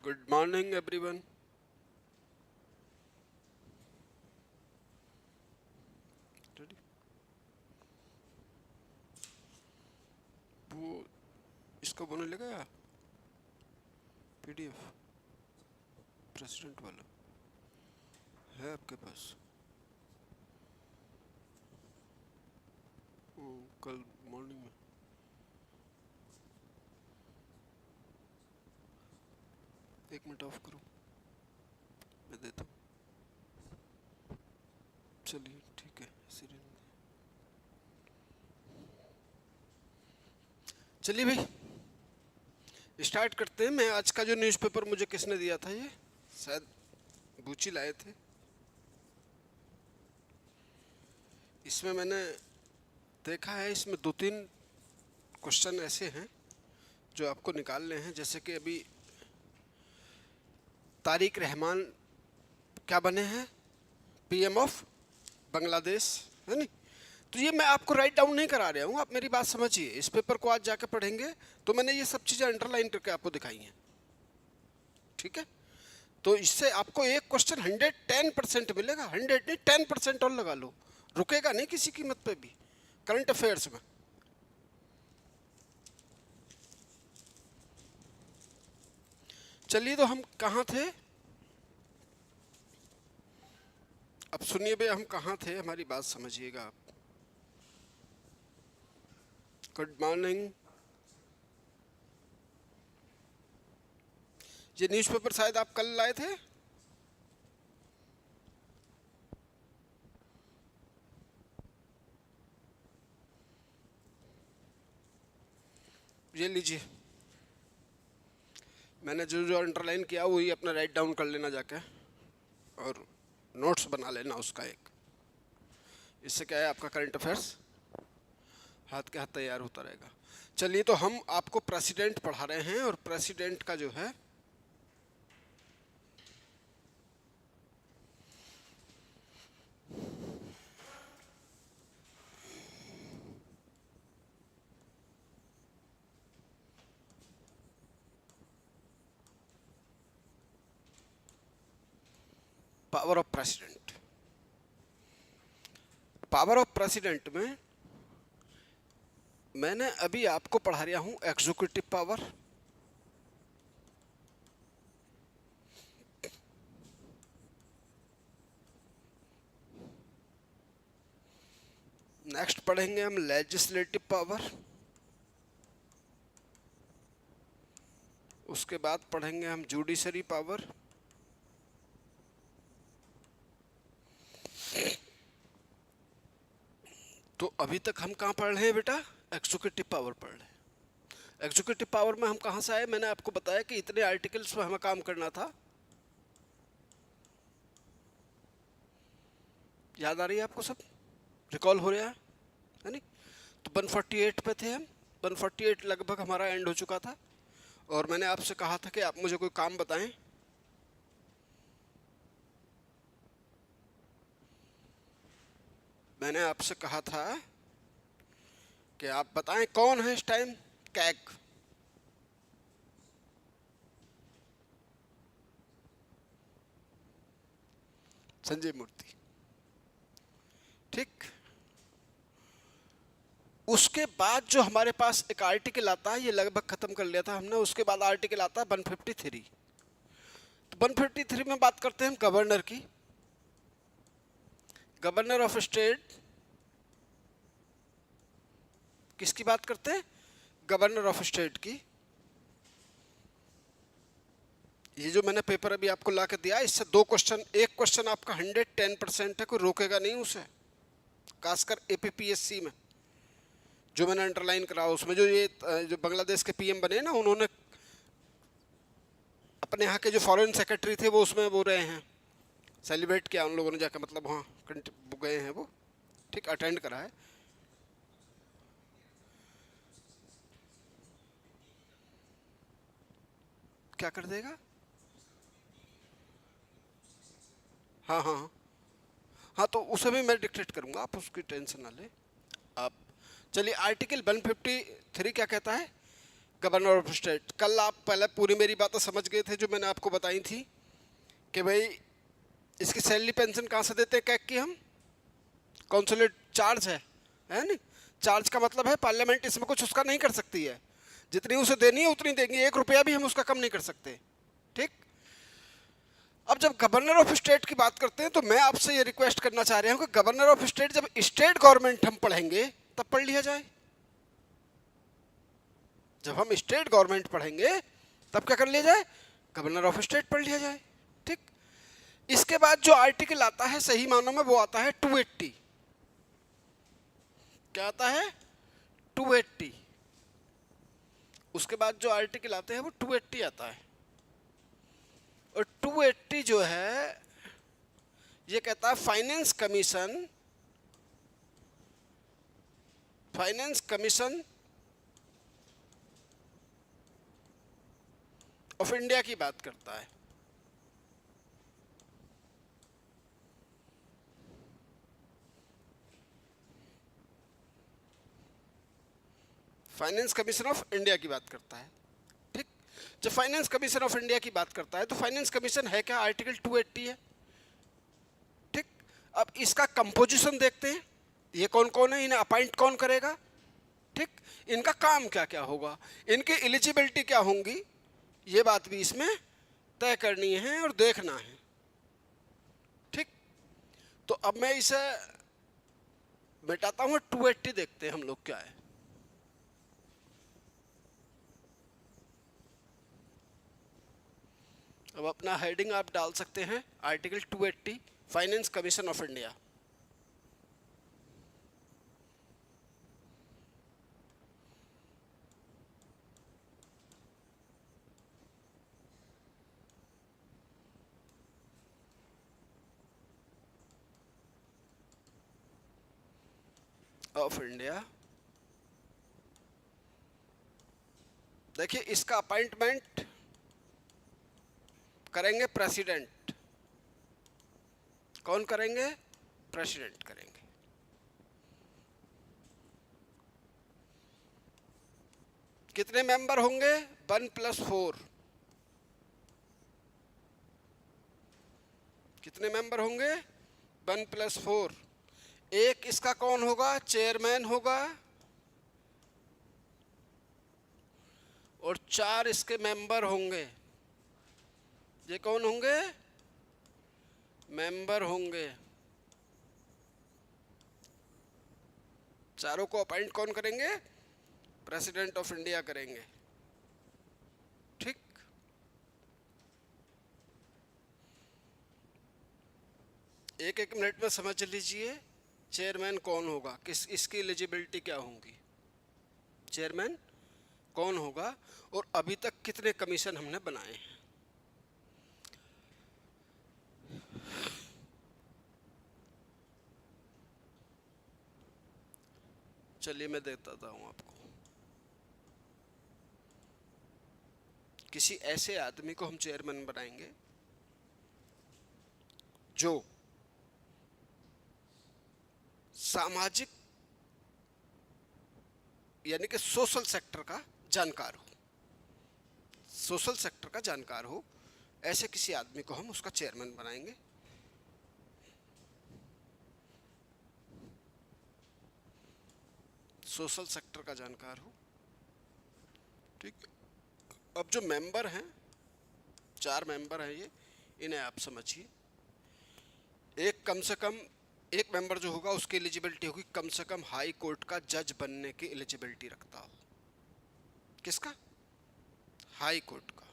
Good morning, everyone. Ready? वो इसको बोलने लगा पीडीएफ प्रेसिडेंट वाला है आपके पास? वो कल मॉर्निंग में। एक मिनट ऑफ करो, मैं देता हूँ। चलिए ठीक है, ऐसे रहने दे। चलिए भाई स्टार्ट करते हैं। मैं आज का जो न्यूज़पेपर मुझे किसने दिया था, ये शायद बूची लाए थे। इसमें मैंने देखा है, इसमें दो तीन क्वेश्चन ऐसे हैं जो आपको निकालने हैं। जैसे कि अभी तारिक रहमान क्या बने हैं, पीएम ऑफ बांग्लादेश, है नहीं? तो ये मैं आपको राइट डाउन नहीं करा रहा हूँ, आप मेरी बात समझिए। इस पेपर को आज जाकर पढ़ेंगे तो मैंने ये सब चीज़ें अंडरलाइन करके आपको दिखाई हैं, ठीक है? तो इससे आपको एक क्वेश्चन 110% मिलेगा। 100 नहीं, 10% और लगा लो, रुकेगा नहीं किसी कीमत पे भी करंट अफेयर्स में। चलिए, तो हम कहाँ थे? अब सुनिए भैया, हम कहाँ थे, हमारी बात समझिएगा आप। Good morning. ये न्यूज़पेपर शायद आप कल लाए थे। ये लीजिए, मैंने जो जो अंडरलाइन किया वही अपना राइट डाउन कर लेना जाके, और नोट्स बना लेना उसका एक। इससे क्या है, आपका करंट अफेयर्स हाथ के हाथ तैयार होता रहेगा। चलिए, तो हम आपको प्रेसिडेंट पढ़ा रहे हैं, और प्रेसिडेंट का जो है power of president. Power of president में मैंने अभी आपको पढ़ा रहा हूं एग्जीक्यूटिव पावर, नेक्स्ट पढ़ेंगे हम लेजिस्लेटिव पावर, उसके बाद पढ़ेंगे हम जुडिशरी पावर, तो अभी तक हम कहाँ पढ़ रहे हैं बेटा? एग्जीक्यूटिव पावर पढ़ रहे हैं। एग्जीक्यूटिव पावर में हम कहाँ से आए? मैंने आपको बताया कि इतने आर्टिकल्स में हमें काम करना था। याद आ रही है आपको? सब रिकॉल हो रहा है नहीं? तो 148 पे थे हम। 148 लगभग हमारा एंड हो चुका था, और मैंने आपसे कहा था कि आप मुझे कोई काम बताएं। मैंने आपसे कहा था कि आप बताएं कौन है इस टाइम कैग। संजय मूर्ति, ठीक। उसके बाद जो हमारे पास एक आर्टिकल आता है, ये लगभग खत्म कर लिया था हमने। उसके बाद आर्टिकल आता है 153। तो 153 में बात करते हैं हम गवर्नर की, गवर्नर ऑफ स्टेट। किसकी बात करते हैं? गवर्नर ऑफ स्टेट की। ये जो मैंने पेपर अभी आपको ला के दिया, इससे दो क्वेश्चन, एक क्वेश्चन आपका 110% है, कोई रोकेगा नहीं उसे, खासकर एपीपीएससी में। जो मैंने अंडरलाइन करा उसमें जो ये जो बांग्लादेश के पीएम बने ना, उन्होंने अपने यहाँ के जो फॉरेन सेक्रेटरी थे वो उसमें वो रहे हैं, सेलिब्रेट किया उन लोगों ने जाकर, मतलब हाँ गए हैं वो, ठीक, अटेंड करा है। क्या कर देगा? हाँ हाँ हाँ हाँ, तो उसे भी मैं डिक्टेट करूंगा, आप उसकी टेंशन ना ले आप। चलिए, आर्टिकल 153 क्या कहता है? Governor of state. कल आप पहले पूरी मेरी बातें समझ गए थे जो मैंने आपको बताई थी कि भाई इसकी सैलरी पेंशन कहाँ से देते हैं कैग की हम, कॉन्सुलेट चार्ज है नहीं। चार्ज का मतलब है पार्लियामेंट इसमें कुछ उसका नहीं कर सकती है, जितनी उसे देनी है उतनी देंगे, 1 रुपया भी हम उसका कम नहीं कर सकते। ठीक। अब जब गवर्नर ऑफ स्टेट की बात करते हैं तो मैं आपसे ये रिक्वेस्ट करना चाह रहा हूँ कि गवर्नर ऑफ स्टेट जब स्टेट गवर्नमेंट हम पढ़ेंगे तब पढ़ लिया जाए। जब हम स्टेट गवर्नमेंट पढ़ेंगे तब क्या कर लिया जाए, गवर्नर ऑफ स्टेट पढ़ लिया जाए। ठीक। इसके बाद जो आर्टिकल आता है सही मानों में वो आता है 280। क्या आता है, 280। उसके बाद जो आर्टिकल आते हैं वो 280 आता है। और 280 जो है ये कहता है फाइनेंस कमीशन ऑफ इंडिया की बात करता है। फाइनेंस कमीशन ऑफ इंडिया की बात करता है। ठीक। जब फाइनेंस कमीशन ऑफ इंडिया की बात करता है तो फाइनेंस कमीशन है क्या, आर्टिकल 280 है। ठीक। अब इसका कंपोजिशन देखते हैं, ये कौन कौन है, इन्हें अपॉइंट कौन करेगा। ठीक। इनका काम क्या क्या होगा, इनकी एलिजिबिलिटी क्या होंगी, ये बात भी इसमें तय करनी है और देखना है। ठीक। तो अब मैं इसे मिटाता हूँ, 280 देखते हैं हम लोग क्या है। अब अपना हेडिंग आप डाल सकते हैं, article 280 finance commission of India. Of India. देखिए इसका अपॉइंटमेंट करेंगे प्रेसिडेंट। कौन करेंगे, प्रेसिडेंट करेंगे। कितने मेंबर होंगे, 1+4। कितने मेंबर होंगे, 1+4। एक इसका कौन होगा, चेयरमैन होगा, और 4 इसके मेंबर होंगे। ये कौन होंगे, मेंबर होंगे। चारों को अपॉइंट कौन करेंगे, प्रेसिडेंट ऑफ इंडिया करेंगे। ठीक। एक एक मिनट में समझ लीजिए चेयरमैन कौन होगा, किस इसकी एलिजिबिलिटी क्या होंगी, चेयरमैन कौन होगा, और अभी तक कितने कमीशन हमने बनाए हैं। चलिए मैं देता हूं आपको। किसी ऐसे आदमी को हम चेयरमैन बनाएंगे जो सामाजिक यानी कि सोशल सेक्टर का जानकार हो, सोशल सेक्टर का जानकार हो, ऐसे किसी आदमी को हम उसका चेयरमैन बनाएंगे। सोशल सेक्टर का जानकार हो। ठीक। अब जो मेंबर हैं, 4 मेंबर हैं ये, इन्हें आप समझिए। एक कम से कम एक मेंबर जो होगा उसकी एलिजिबिलिटी होगी कम से कम हाई कोर्ट का जज बनने की एलिजिबिलिटी रखता हो। किसका, हाई कोर्ट का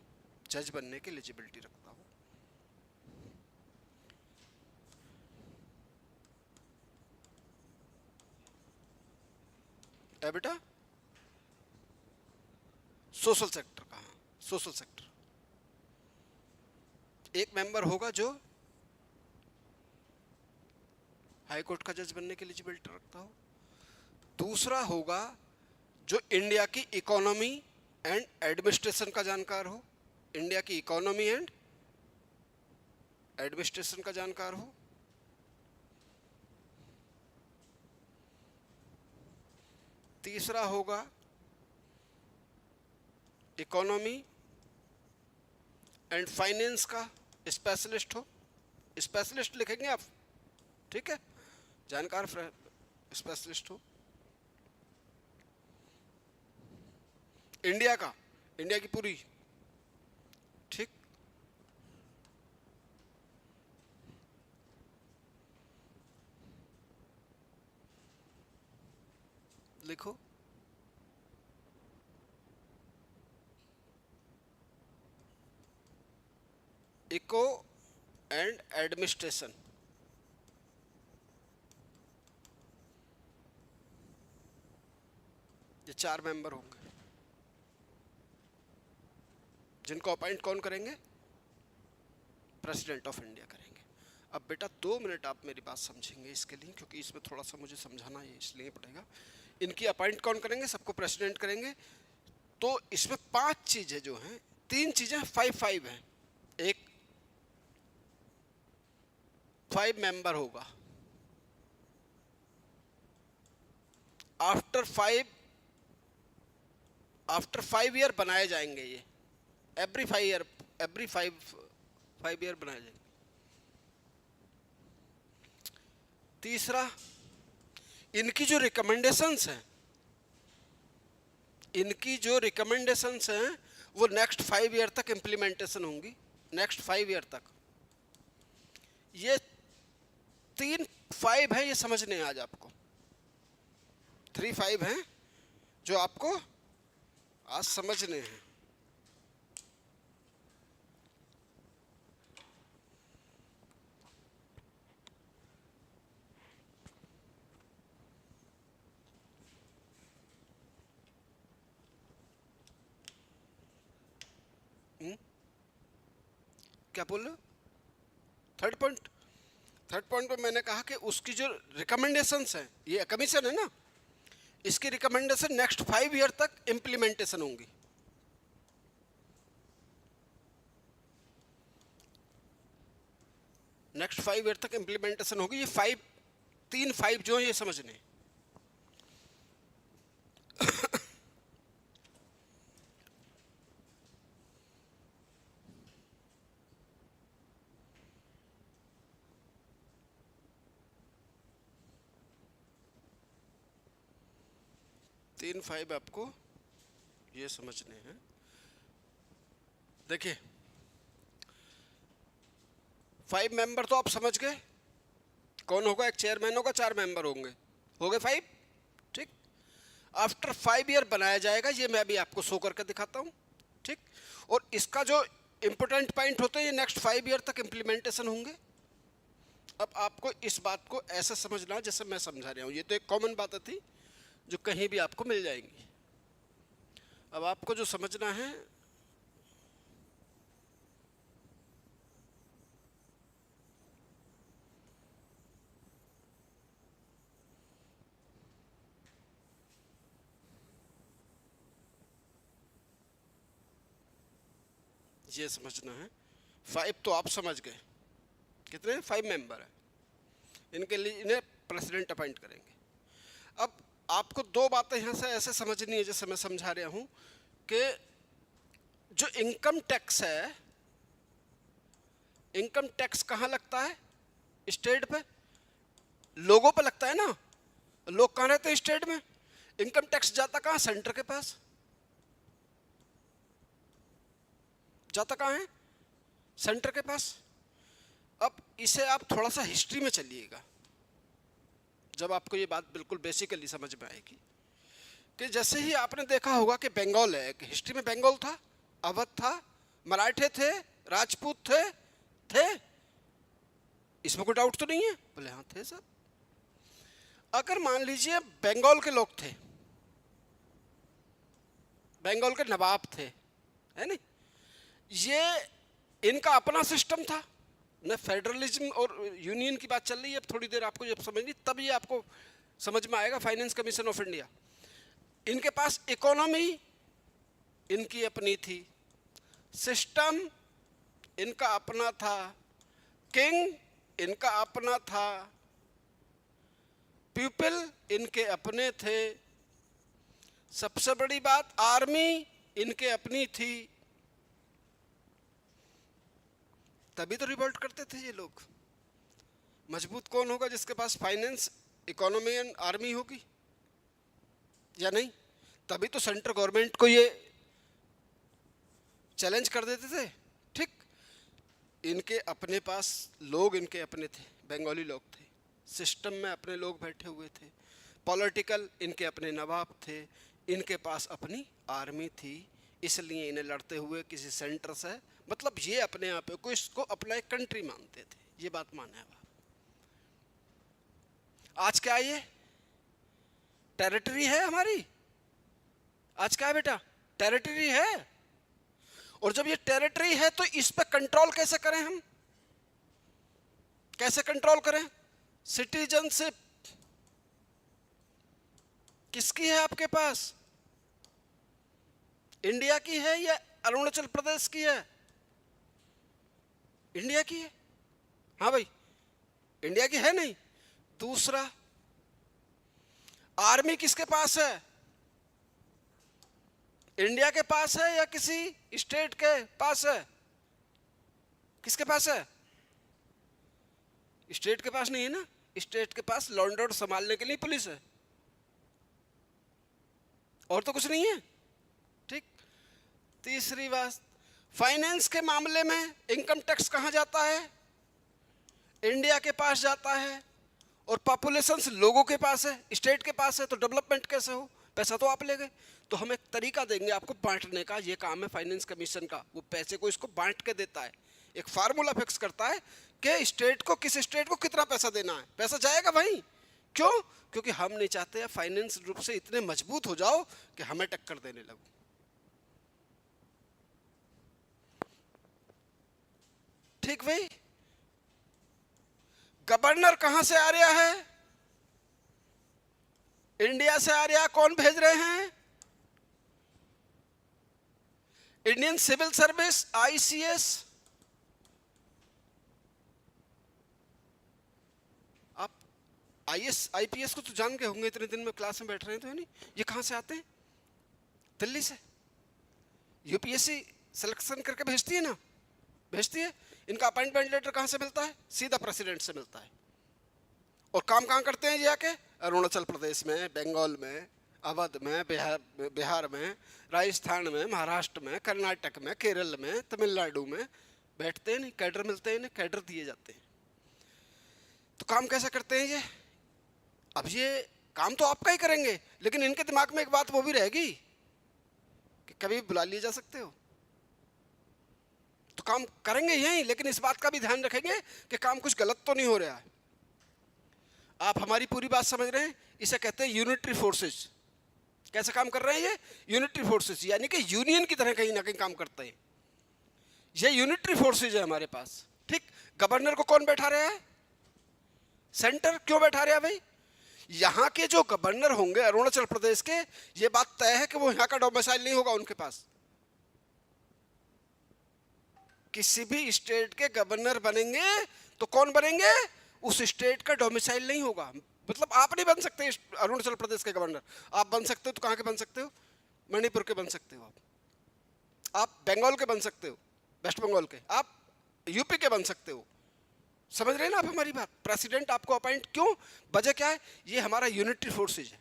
जज बनने की एलिजिबिलिटी रखता हो। है बेटा, सोशल सेक्टर का, सोशल सेक्टर। एक मेंबर होगा जो हाई कोर्ट का जज बनने की एलिजिबिलिटी रखता हो। दूसरा होगा जो इंडिया की इकोनॉमी एंड एडमिनिस्ट्रेशन का जानकार हो, इंडिया की इकोनॉमी एंड एडमिनिस्ट्रेशन का जानकार हो। तीसरा होगा इकोनॉमी एंड फाइनेंस का स्पेशलिस्ट हो, स्पेशलिस्ट लिखेंगे आप, ठीक है, जानकार स्पेशलिस्ट हो। इंडिया का, इंडिया की पूरी, ठीक। लिखो इको एंड एडमिनिस्ट्रेशन, ये 4 मेंबर होंगे जिनको अपॉइंट कौन करेंगे? प्रेसिडेंट ऑफ इंडिया करेंगे। अब बेटा 2 मिनट आप मेरी बात समझेंगे इसके लिए, क्योंकि इसमें थोड़ा सा मुझे समझाना है इसलिए पड़ेगा। इनकी अपॉइंट कौन करेंगे? सबको प्रेसिडेंट करेंगे। तो इसमें 5 चीजें जो हैं, 3 चीजें 5 हैं। एक 5 मेंबर होगा, आफ्टर 5 ईयर बनाए जाएंगे ये, एवरी 5 ईयर बनाए जाएंगे। तीसरा, इनकी जो रिकमेंडेशंस हैं वो नेक्स्ट 5 ईयर तक इम्प्लीमेंटेशन होंगी, नेक्स्ट 5 ईयर तक। ये 3 5 है, ये समझने हैं आज आपको। 3 5 हैं जो आपको आज समझने हैं। क्या बोल रहे हो? थर्ड पॉइंट पे मैंने कहा कि उसकी जो रिकमेंडेशंस हैं, ये कमीशन है ना, इसकी रिकमेंडेशन नेक्स्ट 5 ईयर तक इम्प्लीमेंटेशन होंगी। नेक्स्ट 5 ईयर तक इम्प्लीमेंटेशन होगी। ये 3 5 जो है ये समझने। 3 5 आपको ये समझने हैं। देखिए 5 मेंबर तो आप समझ गए कौन होगा। एक चेयरमैन होगा, 4 मेंबर होंगे, हो गए 5, ठीक। आफ्टर 5 ईयर बनाया जाएगा, ये मैं अभी आपको शो करके दिखाता हूँ, ठीक। और इसका जो इंपॉर्टेंट पॉइंट होते हैं, ये नेक्स्ट 5 ईयर तक इम्प्लीमेंटेशन होंगे। अब आपको इस बात को ऐसा समझना जैसे मैं समझा रहा हूँ, ये तो एक कॉमन बात थी जो कहीं भी आपको मिल जाएंगी। अब आपको जो समझना है, ये समझना है। 5 तो आप समझ गए, कितने 5 मेंबर है, इनके लिए इन्हें प्रेसिडेंट अपॉइंट करेंगे। अब आपको 2 बातें यहाँ से ऐसे समझनी है जैसे मैं समझा रहा हूँ कि जो इनकम टैक्स है, इनकम टैक्स कहाँ लगता है? स्टेट पे, लोगों पे लगता है ना। लोग कहाँ रहते हैं? स्टेट में। इनकम टैक्स जाता कहाँ? सेंटर के पास जाता। कहाँ है? सेंटर के पास। अब इसे आप थोड़ा सा हिस्ट्री में चलिएगा, जब आपको ये बात बिल्कुल बेसिकली समझ में आएगी कि जैसे ही आपने देखा होगा कि बंगाल है, कि हिस्ट्री में बंगाल था, अवध था, मराठे थे, राजपूत थे, इसमें कोई डाउट तो नहीं है? बोले हाँ थे सब। अगर मान लीजिए बंगाल के लोग थे, बंगाल के नवाब थे, है नहीं, ये इनका अपना सिस्टम था न। फेडरलिज्म और यूनियन की बात चल रही है, अब थोड़ी देर आपको जब समझनी तब ये आपको समझ में आएगा। फाइनेंस कमीशन ऑफ इंडिया, इनके पास इकोनॉमी इनकी अपनी थी, सिस्टम इनका अपना था, किंग इनका अपना था, पीपल इनके अपने थे। सबसे बड़ी बात, आर्मी इनके अपनी थी, तभी तो रिवोल्ट करते थे ये लोग। मजबूत कौन होगा? जिसके पास फाइनेंस, इकोनॉमी एंड आर्मी होगी, या नहीं? तभी तो सेंट्रल गवर्नमेंट को ये चैलेंज कर देते थे। ठीक, इनके अपने पास लोग, इनके अपने थे, बंगाली लोग थे, सिस्टम में अपने लोग बैठे हुए थे, पॉलिटिकल इनके अपने नवाब थे, इनके पास अपनी आर्मी थी, इसलिए इन्हें लड़ते हुए किसी सेंटर से, मतलब ये अपने आप को इसको अपना एक कंट्री मानते थे। ये बात माने अब। आज क्या है? ये टेरिटरी है हमारी। आज क्या है बेटा? टेरिटरी है। और जब ये टेरिटरी है तो इस पे कंट्रोल कैसे करें हम? कैसे कंट्रोल करें? सिटीजनशिप किसकी है आपके पास? इंडिया की है या अरुणाचल प्रदेश की है? इंडिया की है। हाँ भाई, इंडिया की है नहीं। दूसरा, आर्मी किसके पास है? इंडिया के पास है या किसी स्टेट के पास है? किसके पास है? स्टेट के पास नहीं है ना। स्टेट के पास लॉ एंड ऑर्डर संभालने के लिए पुलिस है, और तो कुछ नहीं है। ठीक। तीसरी बात, फाइनेंस के मामले में इनकम टैक्स कहां जाता है? इंडिया के पास जाता है। और पॉपुलेशन लोगों के पास है, स्टेट के पास है, तो डेवलपमेंट कैसे हो? पैसा तो आप ले गए। तो हम एक तरीका देंगे आपको बांटने का, ये काम है फाइनेंस कमीशन का। वो पैसे को इसको बांट के देता है, एक फार्मूला फिक्स करता है कि स्टेट को, किस स्टेट को कितना पैसा देना है। पैसा जाएगा भाई। क्यों? क्योंकि हम नहीं चाहते फाइनेंस रूप से इतने मजबूत हो जाओ कि हमें टक्कर देने लगो। ठीक भाई। गवर्नर कहां से आ रहा है? इंडिया से आ रहा। कौन भेज रहे हैं? Indian civil service, ICS. आप आईएस आईपीएस को तो जान के होंगे, इतने दिन में क्लास में बैठ रहे हैं तो, है नहीं? ये कहां से आते हैं? दिल्ली से। यूपीएससी सिलेक्शन करके भेजती है ना, भेजती है। इनका अपॉइंटमेंट लेटर कहां से मिलता है? सीधा प्रेसिडेंट से मिलता है। और काम कहां करते हैं ये आके? अरुणाचल प्रदेश में, बंगाल में, अवध में, बिहार में, राजस्थान में, महाराष्ट्र में, कर्नाटक में, केरल में, तमिलनाडु में बैठते हैं। नहीं, कैडर मिलते हैं, इन्हें कैडर दिए जाते हैं। तो काम कैसे करते हैं ये? अब ये काम तो आपका ही करेंगे, लेकिन इनके दिमाग में एक बात वो भी रहेगी कि कभी बुला लिए जा सकते हो। तो काम करेंगे यही, लेकिन इस बात का भी ध्यान रखेंगे कि काम कुछ गलत तो नहीं हो रहा है। आप हमारी पूरी बात समझ रहे हैं? इसे कहते हैं यूनिटरी फोर्सेस। कैसे काम कर रहे हैं ये? यूनिटरी फोर्सेस, यानी कि यूनियन की तरह कहीं ना कहीं काम करते हैं। ये यूनिटरी फोर्सेस है हमारे पास। ठीक। गवर्नर को कौन बैठा रहा है? सेंटर। क्यों बैठा रहा है भाई? यहां के जो गवर्नर होंगे अरुणाचल प्रदेश के, ये बात तय है कि वो यहां का डोमिसाइल नहीं होगा उनके पास। किसी भी स्टेट के गवर्नर बनेंगे तो कौन बनेंगे? उस स्टेट का डोमिसाइल नहीं होगा। मतलब आप नहीं बन सकते अरुणाचल प्रदेश के गवर्नर। आप बन सकते हो तो कहां के बन सकते हो? मणिपुर के बन सकते हो, आप बंगाल के बन सकते हो, वेस्ट बंगाल के, आप यूपी के बन सकते हो। समझ रहे हैं ना आप हमारी बात? प्रेसिडेंट आपको अपॉइंट, क्यों? वजह क्या है? ये हमारा यूनिटरी फोर्सेज है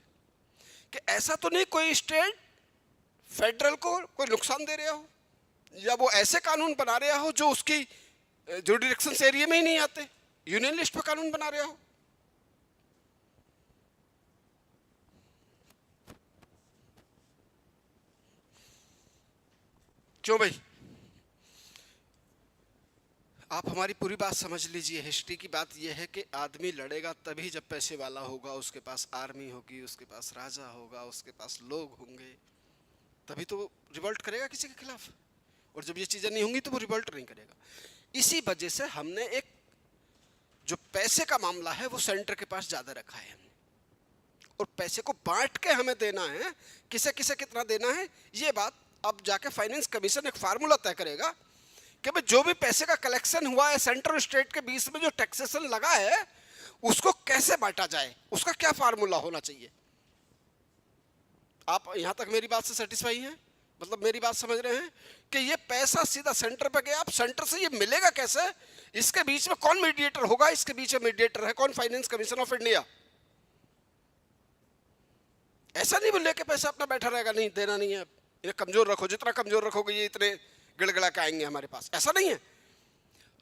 कि ऐसा तो नहीं कोई स्टेट फेडरल को कोई नुकसान दे रहा हो, या वो ऐसे कानून बना रहा हो जो उसकी जुरिडिक्शन एरिया में ही नहीं आते, यूनियन लिस्ट पे कानून बना रहा हो। क्यों भाई? आप हमारी पूरी बात समझ लीजिए। हिस्ट्री की बात यह है कि आदमी लड़ेगा तभी जब पैसे वाला होगा, उसके पास आर्मी होगी, उसके पास राजा होगा, उसके पास लोग होंगे, तभी तो वो रिवोल्ट करेगा किसी के खिलाफ। और जब ये चीजें नहीं होंगी तो वो रिवोल्ट नहीं करेगा। इसी वजह से हमने एक जो पैसे का मामला है वो सेंटर के पास ज्यादा रखा है, और पैसे को बांट के हमें देना है। किसे किसे कितना देना है ये बात अब जाके फाइनेंस कमीशन एक फार्मूला तय करेगा कि भाई जो भी पैसे का कलेक्शन हुआ है सेंटर और स्टेट के बीच में, जो टैक्सेशन लगा है, उसको कैसे बांटा जाए, उसका क्या फार्मूला होना चाहिए। आप यहां तक मेरी बात से सेटिस्फाई हैं? मतलब मेरी बात समझ रहे हैं कि ये पैसा सीधा सेंटर पे गया, अब सेंटर से ये मिलेगा कैसे, इसके बीच में कौन मीडिएटर होगा, इसके बीच में मीडिएटर है कौन, फाइनेंस कमीशन ऑफ इंडिया। ऐसा नहीं बोले कि पैसा अपना बैठा रहेगा, नहीं देना नहीं है, इन्हें कमजोर रखो, जितना कमजोर रखोगे ये इतने गिड़गिड़ा के आएंगे हमारे पास, ऐसा नहीं है।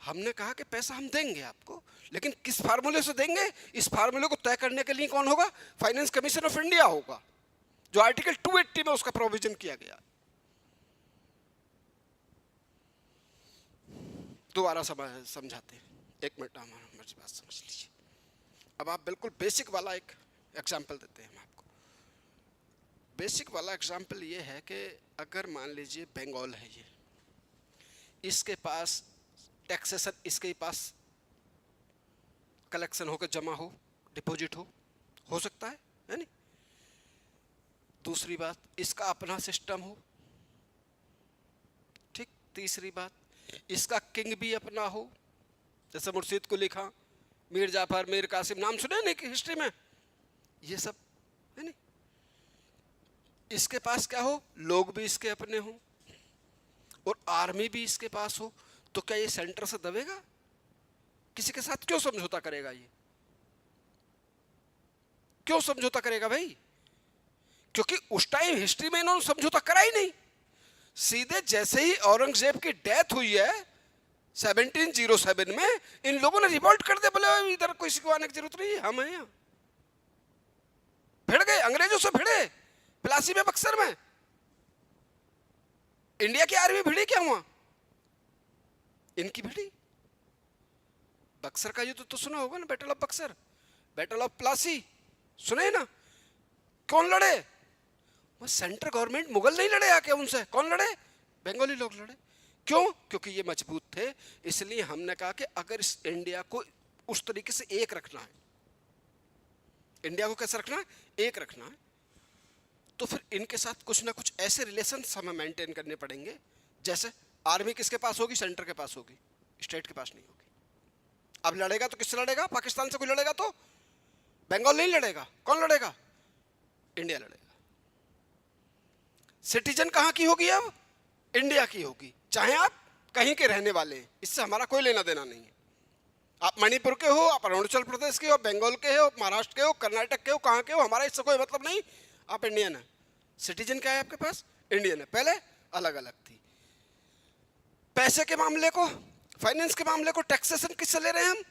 हमने कहा कि पैसा हम देंगे आपको, लेकिन किस फार्मूले से देंगे, इस फार्मूले को तय करने के लिए कौन होगा, फाइनेंस कमीशन ऑफ इंडिया होगा, जो आर्टिकल 280 में उसका प्रोविजन किया गया। दोबारा समझाते हैं, एक मिनट हमारी बात समझ लीजिए। अब आप बिल्कुल बेसिक वाला एक एग्जाम्पल देते हैं हम आपको। बेसिक वाला एग्जाम्पल ये है कि अगर मान लीजिए बंगाल है, ये इसके पास टैक्सेशन, इसके पास कलेक्शन होकर जमा हो, डिपॉजिट हो सकता है नहीं। दूसरी बात, इसका अपना सिस्टम हो, ठीक। तीसरी बात, इसका किंग भी अपना हो, जैसे मुर्शिद को लिखा, मीर जाफर, मीर कासिम, नाम सुने नहीं कि हिस्ट्री में, ये सब है नहीं। इसके पास क्या हो, लोग भी इसके अपने हो और आर्मी भी इसके पास हो, तो क्या ये सेंटर से दबेगा? किसी के साथ क्यों समझौता करेगा? ये क्यों समझौता करेगा भाई? क्योंकि उस टाइम हिस्ट्री में इन्होंने समझौता करा ही नहीं। सीधे जैसे ही औरंगजेब की डेथ हुई है 1707 में, इन लोगों ने रिवोल्ट कर दिया, बोले इधर कोई सिखवाने की जरूरत नहीं है, हम हैं यहाँ। भिड़ गए, अंग्रेजों से भिड़े, प्लासी में, बक्सर में। इंडिया की आर्मी भिड़ी क्या हुआ? इनकी भिड़ी। बक्सर का युद्ध तो सुना होगा ना, battle of Buxar, battle of Plassey, सुने ना? कौन लड़े? वो सेंट्रल गवर्नमेंट, मुगल नहीं लड़े आके उनसे, कौन लड़े? बंगाली लोग लड़े। क्यों? क्योंकि ये मजबूत थे। इसलिए हमने कहा कि अगर इस इंडिया को उस तरीके से एक रखना है, इंडिया को कैसे रखना है, एक रखना है, तो फिर इनके साथ कुछ ना कुछ ऐसे रिलेशन हमें मेंटेन करने पड़ेंगे, जैसे आर्मी किसके पास होगी, सेंटर के पास होगी, स्टेट के पास नहीं होगी। अब लड़ेगा तो किससे लड़ेगा? पाकिस्तान से कोई लड़ेगा तो बंगाल नहीं लड़ेगा, कौन लड़ेगा? इंडिया लड़ेगा। सिटीजन कहां की होगी? अब इंडिया की होगी, चाहे आप कहीं के रहने वाले हैं, इससे हमारा कोई लेना देना नहीं है। आप मणिपुर के हो, आप अरुणाचल प्रदेश के हो, बंगाल के हो, महाराष्ट्र के हो, कर्नाटक के हो, कहां के हो, हमारा इससे कोई मतलब नहीं, आप इंडियन है। सिटीजन क्या है आपके पास? इंडियन है। पहले अलग अलग थी। पैसे के मामले को, फाइनेंस के मामले को, टैक्सेशन किससे ले रहे हैं हम?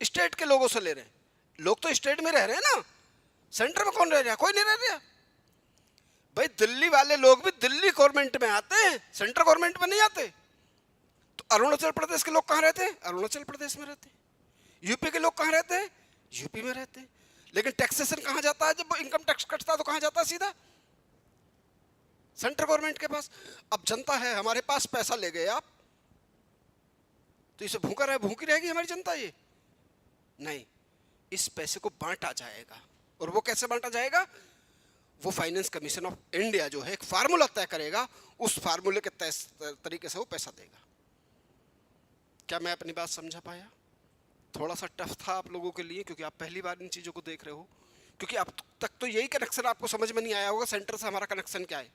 स्टेट के लोगों से ले रहे हैं। लोग तो स्टेट में रह रहे हैं ना, सेंटर में कौन रह रहा है? कोई नहीं रह रहा भाई। दिल्ली वाले लोग भी दिल्ली गवर्नमेंट में आते हैं, सेंट्रल गवर्नमेंट में नहीं आते। तो अरुणाचल प्रदेश के लोग कहां रहते हैं? अरुणाचल प्रदेश में रहते हैं। यूपी के लोग कहां रहते हैं? यूपी में रहते हैं। लेकिन टैक्सेशन कहां जाता है? जब इनकम टैक्स कटता है तो कहां जाता है? सीधा सेंट्रल गवर्नमेंट के पास। अब जनता है हमारे पास, पैसा ले गए आप, तो इसे भूखा रहे, भूखी रहेगी हमारी जनता? ये नहीं, इस पैसे को बांटा जाएगा। और वो कैसे बांटा जाएगा? वो फाइनेंस कमीशन ऑफ इंडिया जो है एक फार्मूला तय करेगा, उस फार्मूले के तरीके से वो पैसा देगा। क्या मैं अपनी बात समझा पाया? थोड़ा सा टफ था आप लोगों के लिए, क्योंकि आप पहली बार इन चीजों को देख रहे हो। क्योंकि अब तक तो यही कनेक्शन आपको समझ में नहीं आया होगा, सेंटर से हमारा कनेक्शन क्या है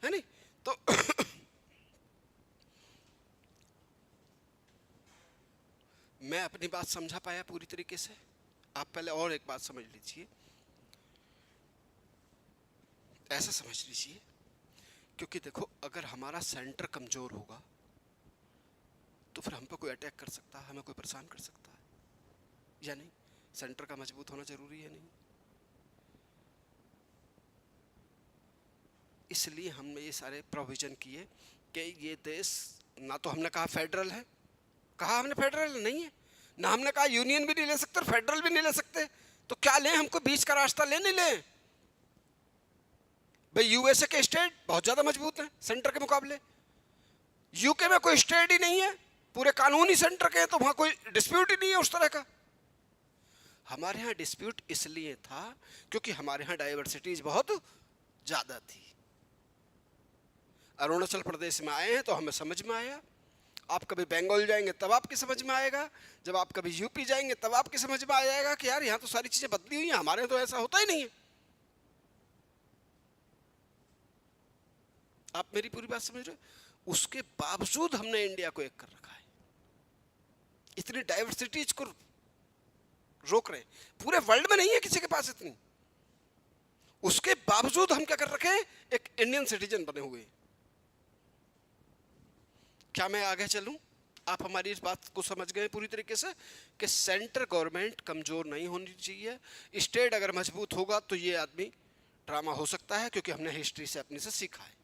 नहीं? तो मैं अपनी बात समझा पाया पूरी तरीके से? आप पहले और एक बात समझ लीजिए, ऐसा समझ लीजिए, क्योंकि देखो अगर हमारा सेंटर कमजोर होगा तो फिर हम पे कोई अटैक कर सकता है, हमें कोई परेशान कर सकता है या नहीं? सेंटर का मजबूत होना जरूरी है नहीं? इसलिए हमने ये सारे प्रोविजन किए कि ये देश, ना तो हमने कहा फेडरल है, कहा हमने फेडरल नहीं है, ना हमने कहा यूनियन भी नहीं ले सकते और फेडरल भी नहीं ले सकते, तो क्या लें? हमको बीच का रास्ता ले नहीं लें भाई। यूएसए के स्टेट बहुत ज्यादा मजबूत हैं सेंटर के मुकाबले, यूके में कोई स्टेट ही नहीं है, पूरे कानून ही सेंटर के हैं, तो वहां कोई डिस्प्यूट ही नहीं है उस तरह का। हमारे यहाँ डिस्प्यूट इसलिए था क्योंकि हमारे यहाँ डाइवर्सिटीज बहुत ज्यादा थी। अरुणाचल प्रदेश में आए हैं तो हमें समझ में आया, आप कभी बंगाल जाएंगे तब आपकी समझ में आएगा, जब आप कभी यूपी जाएंगे तब आपकी समझ में आ जाएगा कि यार यहाँ तो सारी चीजें बदली हुई हैं, हमारे तो ऐसा होता ही नहीं है। आप मेरी पूरी बात समझ रहे हो? उसके बावजूद हमने इंडिया को एक कर रखा है, इतनी डाइवर्सिटीज को रोक रहे हैं, पूरे वर्ल्ड में नहीं है किसी के पास इतनी, उसके बावजूद हम क्या कर रखे हैं, एक इंडियन सिटीजन बने हुए। क्या मैं आगे चलूं? आप हमारी इस बात को समझ गए पूरी तरीके से कि सेंट्रल गवर्नमेंट कमजोर नहीं होनी चाहिए, स्टेट अगर मजबूत होगा तो ये आदमी ड्रामा हो सकता है, क्योंकि हमने हिस्ट्री से अपने से सीखा है।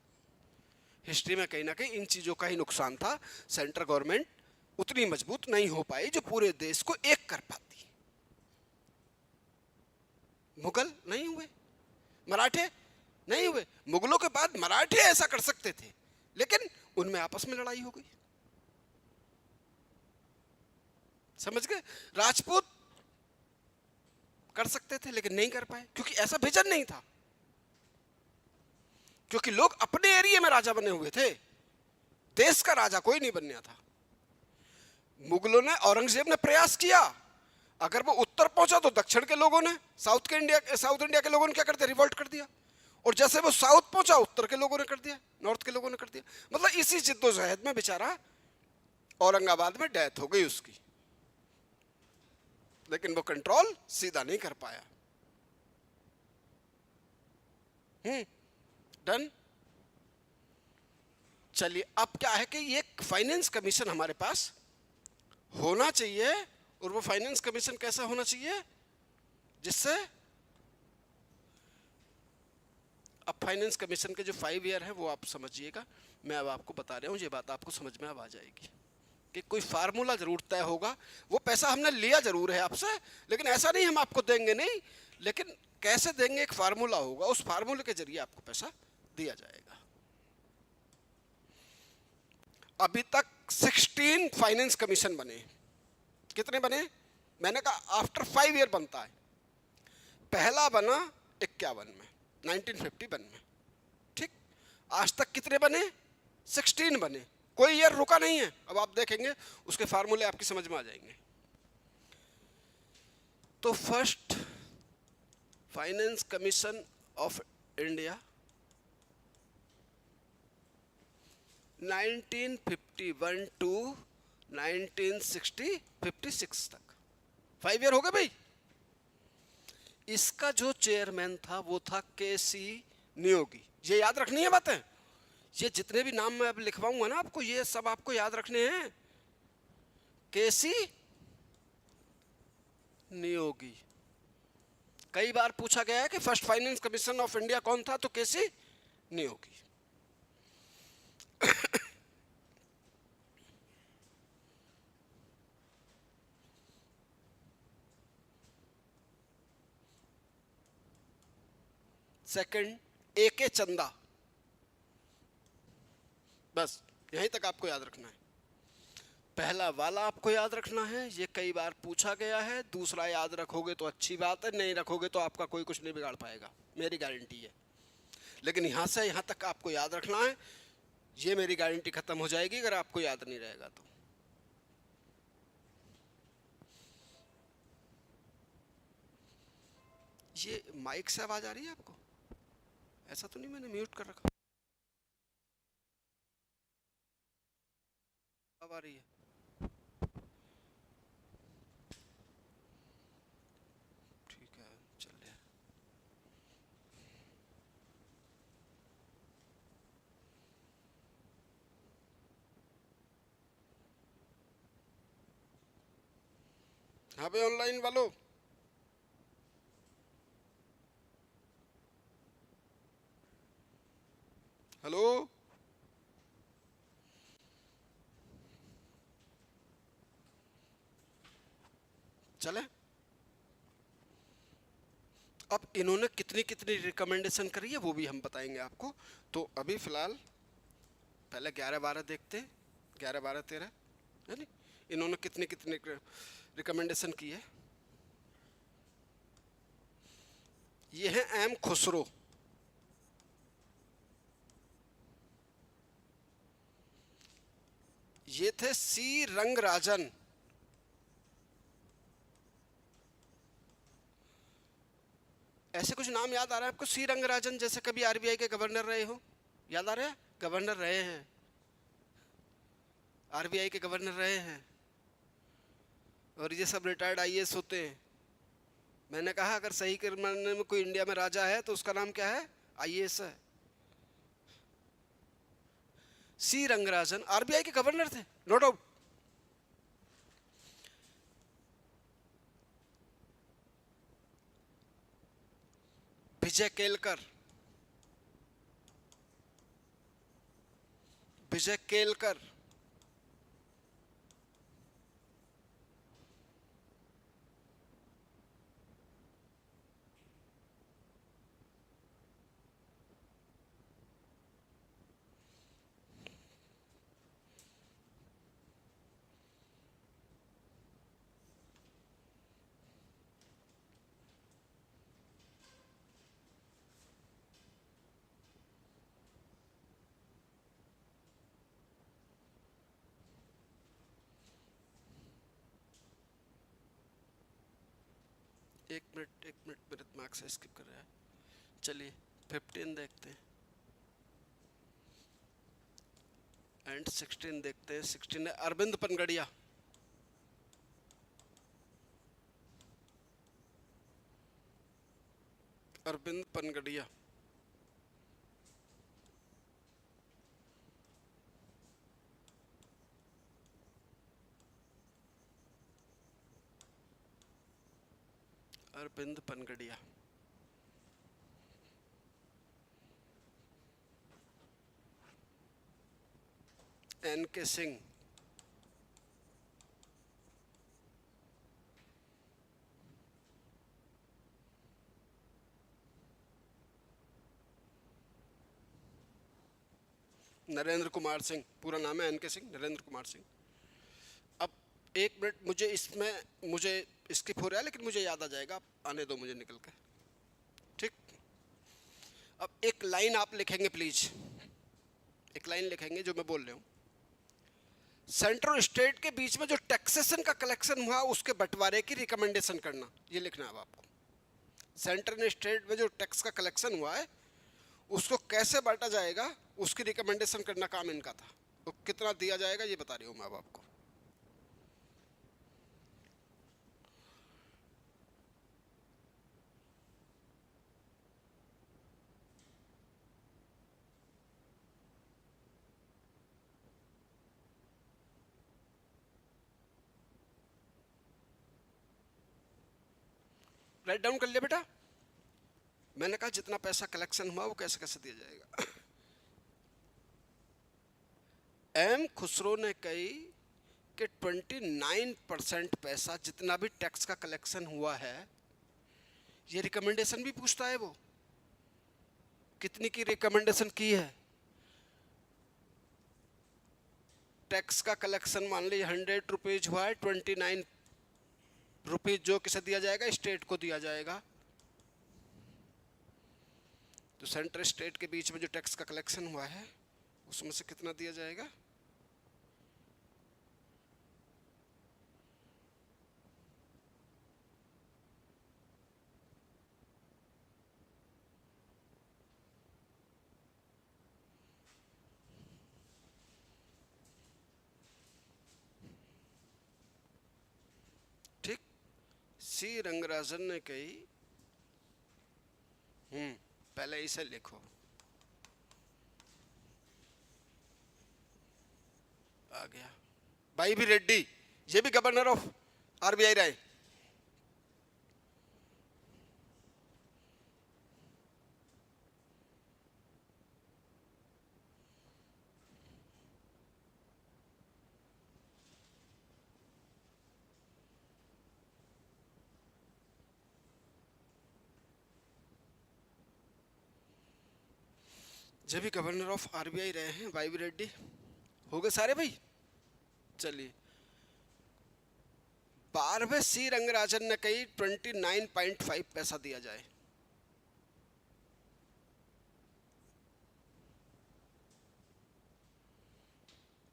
हिस्ट्री में कहीं ना कहीं इन चीज़ों का ही नुकसान था, सेंट्रल गवर्नमेंट उतनी मजबूत नहीं हो पाई जो पूरे देश को एक कर पाती। मुगल नहीं हुए, मराठे नहीं हुए, मुगलों के बाद मराठे ऐसा कर सकते थे, लेकिन उनमें आपस में लड़ाई हो गई, समझ गए? राजपूत कर सकते थे लेकिन नहीं कर पाए, क्योंकि ऐसा विजन नहीं था, क्योंकि लोग अपने एरिया में राजा बने हुए थे, देश का राजा कोई नहीं बनना था। मुगलों ने, औरंगजेब ने प्रयास किया, अगर वो उत्तर पहुंचा तो दक्षिण के लोगों ने, साउथ इंडिया के लोगों ने क्या कर दिया, रिवोल्ट कर दिया, और जैसे वो साउथ पहुंचा उत्तर के लोगों ने कर दिया, नॉर्थ के लोगों ने कर दिया। मतलब इसी जिद्दोजहद में बेचारा औरंगाबाद में डेथ हो गई उसकी, लेकिन वो कंट्रोल सीधा नहीं कर पाया। डन। चलिए, अब क्या है कि ये फाइनेंस कमीशन हमारे पास होना चाहिए, और वो फाइनेंस कमीशन कैसा होना चाहिए जिससे, अब फाइनेंस कमीशन के जो 5 ईयर है वो आप समझिएगा, मैं अब आपको बता रहा हूँ, ये बात आपको समझ में अब आ जाएगी कि कोई फार्मूला जरूर तय होगा। वो पैसा हमने लिया जरूर है आपसे, लेकिन ऐसा नहीं हम आपको देंगे नहीं, लेकिन कैसे देंगे, एक फार्मूला होगा, उस फार्मूले के जरिए आपको पैसा दिया जाएगा। अभी तक 16 फाइनेंस कमीशन बने। कितने बने? मैंने कहा आफ्टर 5 ईयर बनता है। पहला बना 51 में, 1951 में, ठीक। आज तक कितने बने? 16 बने, कोई ईयर रुका नहीं है। अब आप देखेंगे उसके फार्मूले आपकी समझ में आ जाएंगे। तो first finance commission of India 1951 to 1956 तक, 5 ईयर हो गए भाई। इसका जो चेयरमैन था वो था के.सी. नियोगी। ये याद रखनी है बातें, ये जितने भी नाम मैं अब लिखवाऊंगा ना आपको, ये सब आपको याद रखने हैं। के.सी. नियोगी। कई बार पूछा गया है कि first finance commission of India कौन था, तो के.सी. नियोगी। Second A K. चंदा। बस यहीं तक आपको याद रखना है। पहला वाला आपको याद रखना है, ये कई बार पूछा गया है। दूसरा याद रखोगे तो अच्छी बात है, नहीं रखोगे तो आपका कोई कुछ नहीं बिगाड़ पाएगा, मेरी गारंटी है। लेकिन यहाँ से यहाँ तक आपको याद रखना है, ये मेरी गारंटी खत्म हो जाएगी अगर आपको याद नहीं रहेगा तो। ये माइक से आवाज आ रही है आपको? ऐसा तो नहीं मैंने म्यूट कर रखा? अब आ रही है? ठीक है, चल रहा है। हाँ भाई ऑनलाइन वालों, हेलो। चले, अब इन्होंने कितनी कितनी रिकमेंडेशन करी है वो भी हम बताएंगे आपको। तो अभी फिलहाल पहले 11-12 देखते हैं, 11-12-13 है नी, इन्होंने कितनी कितनी रिकमेंडेशन की है। ये है एम खुसरो, ये थे सी रंगराजन, ऐसे कुछ नाम याद आ रहा है आपको? सी रंगराजन, जैसे कभी आरबीआई के गवर्नर रहे हो, याद आ रहा है? गवर्नर रहे हैं, आरबीआई के गवर्नर रहे हैं, और ये सब रिटायर्ड आईएएस होते हैं। मैंने कहा अगर सही के मायने में कोई इंडिया में राजा है तो उसका नाम क्या है? आईएएस है। सी रंगराजन आरबीआई के गवर्नर थे, नो डाउट। विजय केलकर, विजय केलकर एक मिनट मेरे दिमाग से स्किप कर रहा है। चलिए 15 देखते हैं एंड 16 देखते हैं। 16 है अरविंद पनगड़िया। अरविंद पनगड़िया, अरविंद पनगड़िया। एनके सिंह, नरेंद्र कुमार सिंह, पूरा नाम है एनके सिंह, नरेंद्र कुमार सिंह। अब एक मिनट, मुझे इसमें मुझे स्किप हो रहा है लेकिन मुझे याद आ जाएगा, आप आने दो मुझे निकल के, ठीक। अब एक लाइन आप लिखेंगे प्लीज, एक लाइन लिखेंगे जो मैं बोल रहा हूँ। सेंटर और स्टेट के बीच में जो टैक्सेशन का कलेक्शन हुआ उसके बंटवारे की रिकमेंडेशन करना, ये लिखना है अब आपको। सेंटर ने स्टेट में जो टैक्स का कलेक्शन हुआ है उसको कैसे बांटा जाएगा उसकी रिकमेंडेशन करना काम इनका था। तो कितना दिया जाएगा ये बता रही हूँ मैं अब आपको। राइट डाउन कर लिया बेटा? मैंने कहा जितना पैसा कलेक्शन हुआ वो कैसे कैसे दिया जाएगा। एम खुसरो ने कही कि 29% पैसा जितना भी टैक्स का कलेक्शन हुआ है, ये रिकमेंडेशन भी पूछता है वो, कितनी की रिकमेंडेशन की है। टैक्स का कलेक्शन मान लीजिए 100 रुपीज हुआ है, 29 रुपीज जो किसे दिया जाएगा? स्टेट को दिया जाएगा। तो सेंटर स्टेट के बीच में जो टैक्स का कलेक्शन हुआ है उसमें से कितना दिया जाएगा? ठीक। सी रंगराजन ने कही, पहले इसे लिखो, आ गया। भाई भी रेड्डी, ये भी गवर्नर ऑफ आरबीआई रहे। जब भी गवर्नर ऑफ आरबीआई रहे हैं वाई वी रेड्डी। हो गए सारे भाई? चलिए 12वें सी रंगराजन ने कही 29.5 पैसा दिया जाए।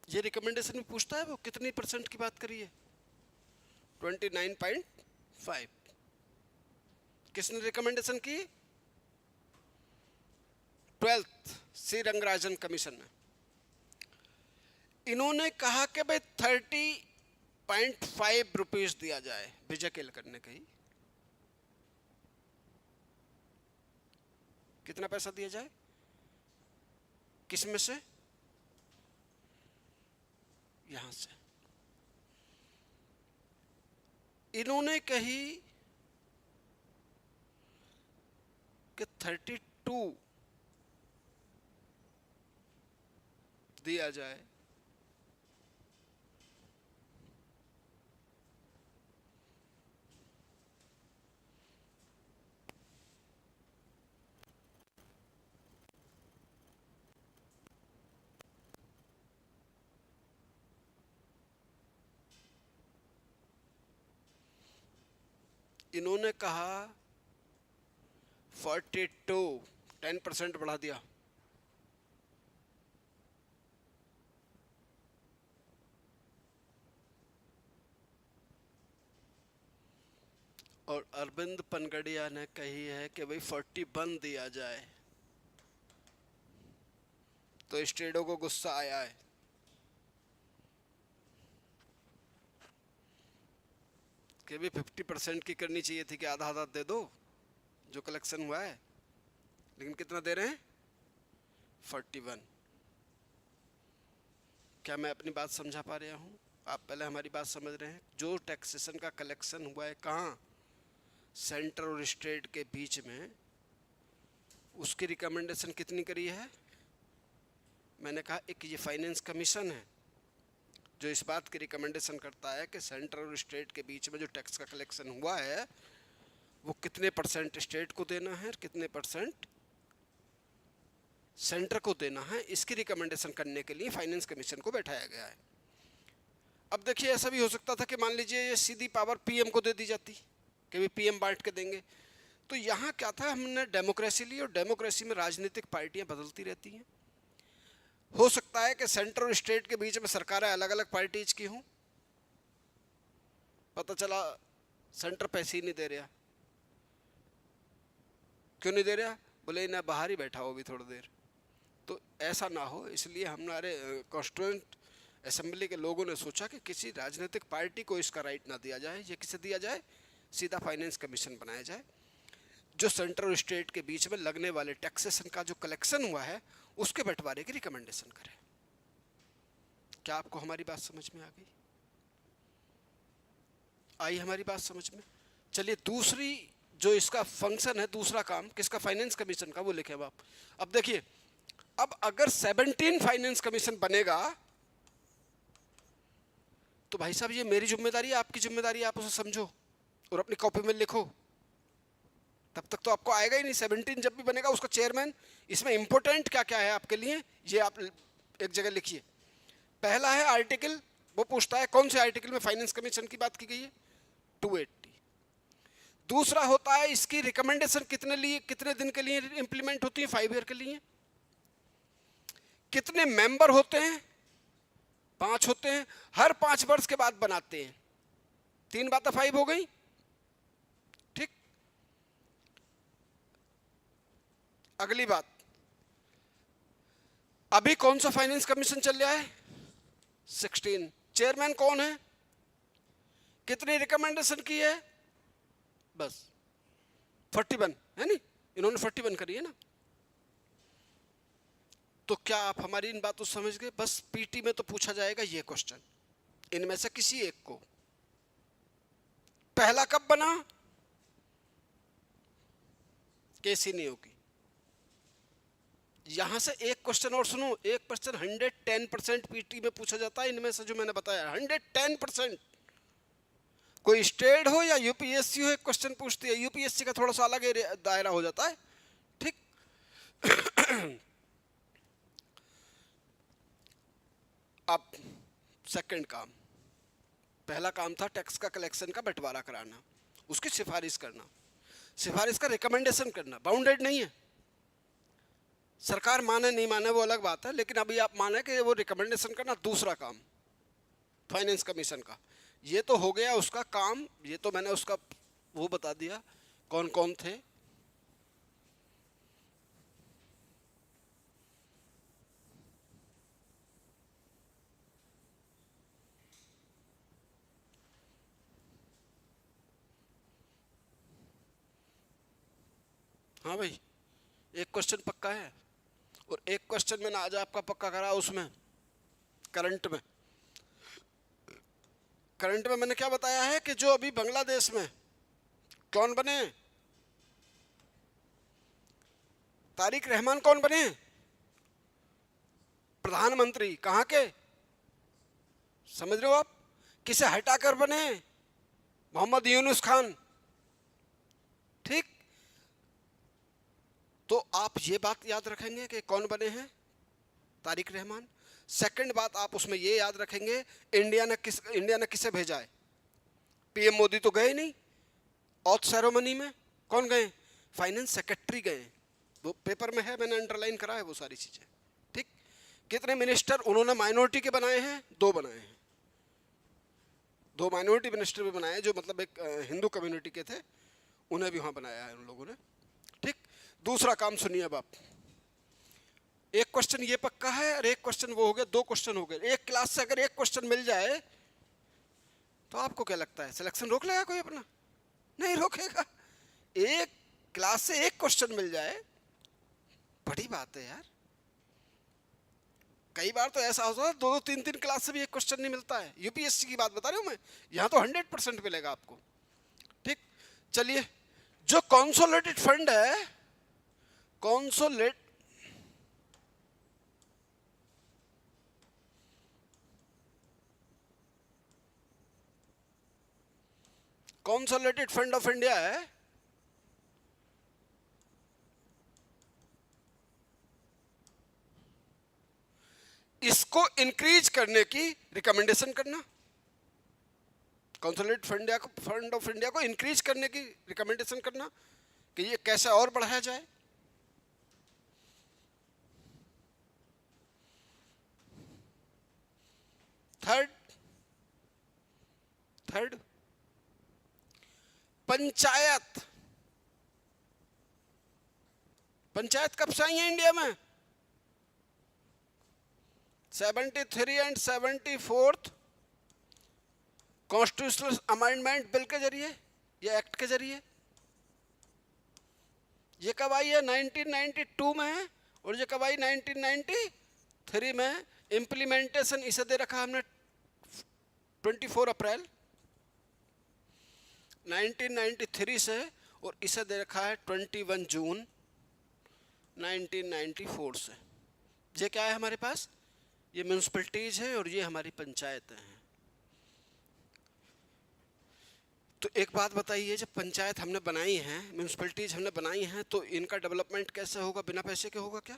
ये रिकमेंडेशन भी पूछता है वो कितनी परसेंट की बात करी है? 29.5। किसने रिकमेंडेशन की? 12th सी रंगराजन कमीशन ने, इन्होंने कहा कि भाई 30.5 रुपीज दिया जाए विजय केल करने का ही। कितना पैसा दिया जाए, किस में से, यहां से। इन्होंने कही कि 32 दिया जाए। इन्होंने कहा 42, 10% बढ़ा दिया। और अरविंद पनगड़िया ने कही है कि भाई 41 दिया जाए। तो स्टेडो को गुस्सा आया है। कि भी 50% की करनी चाहिए थी कि आधा आधा दे दो जो कलेक्शन हुआ है, लेकिन कितना दे रहे हैं, 41। क्या मैं अपनी बात समझा पा रहा हूँ? आप पहले हमारी बात समझ रहे हैं। जो टैक्सेशन का कलेक्शन हुआ है कहाँ, सेंटर और स्टेट के बीच में, उसकी रिकमेंडेशन कितनी करी है? मैंने कहा एक ये फाइनेंस कमीशन है जो इस बात की रिकमेंडेशन करता है कि सेंटर और स्टेट के बीच में जो टैक्स का कलेक्शन हुआ है वो कितने % स्टेट को देना है और कितने % सेंटर को देना है। इसकी रिकमेंडेशन करने के लिए फाइनेंस कमीशन को बैठाया गया है। अब देखिए, ऐसा भी हो सकता था कि मान लीजिए ये सीधी पावर पीएम को दे दी जाती कि भी पीएम बांट के देंगे। तो यहाँ क्या था, हमने डेमोक्रेसी ली और डेमोक्रेसी में राजनीतिक पार्टियां बदलती रहती हैं। हो सकता है कि सेंटर और स्टेट के बीच में सरकारें अलग अलग पार्टीज की हों, पता चला सेंटर पैसे ही नहीं दे रहा। क्यों नहीं दे रहा? बोले ना बाहर ही बैठा हो अभी थोड़ी देर। तो ऐसा ना हो, इसलिए हमारे कॉन्स्टिट्यूएंट असेंबली के लोगों ने सोचा कि किसी राजनीतिक पार्टी को इसका राइट ना दिया जाए। ये किसे दिया जाए? सीधा फाइनेंस कमीशन बनाया जाए जो सेंटर और स्टेट के बीच में लगने वाले टैक्सेशन का जो कलेक्शन हुआ है उसके बंटवारे की रिकमेंडेशन करे। क्या आपको हमारी बात समझ में आ गई? आई हमारी बात समझ में? चलिए, दूसरी जो इसका फंक्शन है, दूसरा काम किसका, फाइनेंस कमीशन का, वो लिखे आप। अब देखिए, अब अगर 17 फाइनेंस कमीशन बनेगा तो भाई साहब ये मेरी जिम्मेदारी है, आपकी जिम्मेदारी है, आप उसे समझो और अपनी कॉपी में लिखो। तब तक तो आपको आएगा ही नहीं। 17 जब भी बनेगा उसका चेयरमैन, इसमें इंपॉर्टेंट क्या क्या है आपके लिए ये आप एक जगह लिखिए। पहला है आर्टिकल, वो पूछता है कौन से आर्टिकल में फाइनेंस कमीशन की बात की गई है, 280। दूसरा होता है इसकी रिकमेंडेशन कितने दिन के लिए इंप्लीमेंट होती है, 5 ईयर के लिए। कितने मेंबर होते हैं, 5 होते हैं, हर 5 वर्ष के बाद बनाते हैं। 3 बातें 5 हो गई, ठीक। अगली बात, अभी कौन सा फाइनेंस कमीशन चल रहा है, 16। चेयरमैन कौन है, कितनी रिकमेंडेशन की है, बस 41 है नहीं, इन्होंने 41 करी है ना। तो क्या आप हमारी इन बातों समझ गए? बस पीटी में तो पूछा जाएगा ये क्वेश्चन, इनमें से किसी एक को। पहला कब बना, केसी नहीं होगी। यहां से एक क्वेश्चन और सुनो, एक क्वेश्चन 110% पीटी में पूछा जाता है इनमें से जो मैंने बताया, 110%। कोई स्टेट हो या यूपीएससी हो, एक क्वेश्चन पूछती है। यूपीएससी का थोड़ा सा अलग दायरा हो जाता है, ठीक। अब सेकंड काम, पहला काम था टैक्स का कलेक्शन का बंटवारा कराना, उसकी सिफारिश करना, सिफारिश का रिकमेंडेशन करना। बाउंडेड नहीं है, सरकार माने नहीं माने वो अलग बात है, लेकिन अभी आप माने कि वो रिकमेंडेशन करना दूसरा काम फाइनेंस कमीशन का। ये तो हो गया उसका काम, ये तो मैंने उसका वो बता दिया कौन कौन थे। हाँ भाई, एक क्वेश्चन पक्का है, और एक क्वेश्चन मैंने आज आपका पक्का करा उसमें करंट में। करंट में मैंने क्या बताया है कि जो अभी बांग्लादेश में कौन बने, तारिक रहमान कौन बने प्रधानमंत्री, कहाँ के, समझ रहे हो आप, किसे हटाकर बने, मोहम्मद यूनुस खान। ठीक, तो आप ये बात याद रखेंगे कि कौन बने हैं, तारिक रहमान। सेकंड बात आप उसमें ये याद रखेंगे, इंडिया ने किसे भेजा है, पीएम मोदी तो गए नहीं, ऑथ सेरेमनी में कौन गए, फाइनेंस सेक्रेटरी गए, वो पेपर में है, मैंने अंडरलाइन करा है वो सारी चीजें। ठीक, कितने मिनिस्टर उन्होंने माइनॉरिटी के बनाए हैं, 2 बनाए हैं, 2 माइनॉरिटी मिनिस्टर भी बनाए जो मतलब एक हिंदू कम्युनिटी के थे, उन्हें भी वहां बनाया है उन लोगों ने। ठीक, दूसरा काम सुनिए अब आप, एक क्वेश्चन ये पक्का है और एक क्वेश्चन वो हो गया, 2 क्वेश्चन हो गए। एक क्लास से अगर एक क्वेश्चन मिल जाए तो आपको क्या लगता है सिलेक्शन रोक लेगा कोई अपना, नहीं रोकेगा। एक क्लास से एक क्वेश्चन मिल जाए बड़ी बात है यार। कई बार तो ऐसा होता है 2-3 क्लास से भी एक क्वेश्चन नहीं मिलता है, यूपीएससी की बात बता रहा हूं मैं, यहां तो 100% मिलेगा आपको। ठीक, चलिए, जो कंसोलिडेटेड फंड है, कंसोलिडेटेड फंड ऑफ इंडिया है, इसको इंक्रीज करने की रिकमेंडेशन करना, कंसोलिडेटेड फंड ऑफ इंडिया को इंक्रीज करने की रिकमेंडेशन करना कि ये कैसे और बढ़ाया जाए। थर्ड, पंचायत कब से आई है इंडिया में, 73 एंड 74 कॉन्स्टिट्यूशनल अमेंडमेंट बिल के जरिए या एक्ट के जरिए। ये कब आई है, 1992 में है, और ये कब आई, 1993 में। इम्प्लीमेंटेशन इसे दे रखा हमने 24 अप्रैल 1993 से, और इसे दे रखा है 21 जून 1994 से। ये क्या है हमारे पास, ये म्यूनसिपैलिटीज है और ये हमारी पंचायतें हैं। तो एक बात बताइए, जब पंचायत हमने बनाई है, म्यूनसिपैलिटीज हमने बनाई हैं, तो इनका डेवलपमेंट कैसे होगा, बिना पैसे के होगा क्या।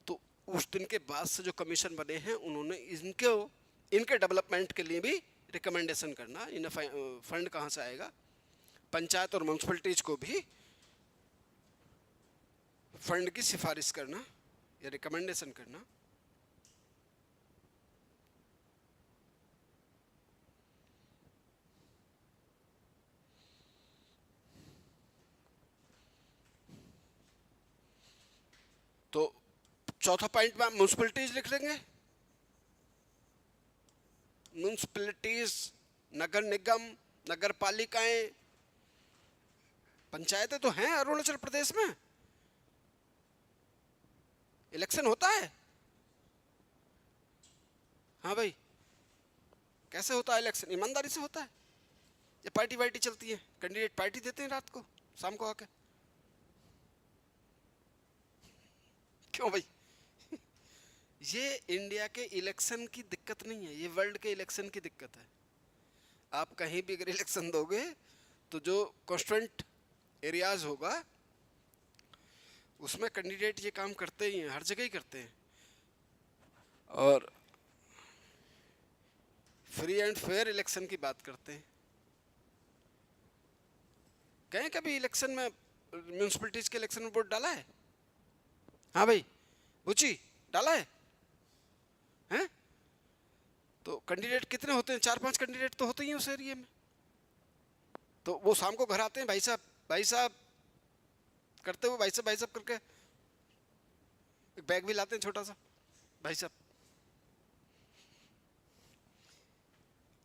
तो उस दिन के बाद से जो कमीशन बने हैं उन्होंने इनके डेवलपमेंट के लिए भी रिकमेंडेशन करना, इन्हें फंड कहाँ से आएगा, पंचायत और म्यूनसिपैलिटीज को भी फंड की सिफारिश करना या रिकमेंडेशन करना। तो चौथा पॉइंट में आप म्यूनसिपैलिटीज लिख लेंगे, म्यूनसिपैलिटीज, नगर निगम, नगर पालिकाएं, पंचायतें तो हैं अरुणाचल प्रदेश में। इलेक्शन होता है, हाँ भाई, कैसे होता है इलेक्शन, ईमानदारी से होता है या पार्टी वार्टी चलती है, कैंडिडेट पार्टी देते हैं रात को शाम को आके, क्यों भाई। ये इंडिया के इलेक्शन की दिक्कत नहीं है, ये वर्ल्ड के इलेक्शन की दिक्कत है। आप कहीं भी अगर इलेक्शन दोगे तो जो कॉन्स्टिट्यूएंट एरियाज होगा उसमें कैंडिडेट ये काम करते ही हैं, हर जगह ही करते हैं। और फ्री एंड फेयर इलेक्शन की बात करते हैं। कहीं कभी इलेक्शन में, म्यूनसिपैलिटीज के इलेक्शन में वोट डाला है, हाँ भाई बुची, डाला है, हैं? तो कैंडिडेट कितने होते हैं, 4-5 कैंडिडेट तो होते ही हैं उस एरिया में। तो वो शाम को घर आते हैं, भाई साहब करते हुए, भाई साहब करके एक बैग भी लाते हैं छोटा सा, भाई साहब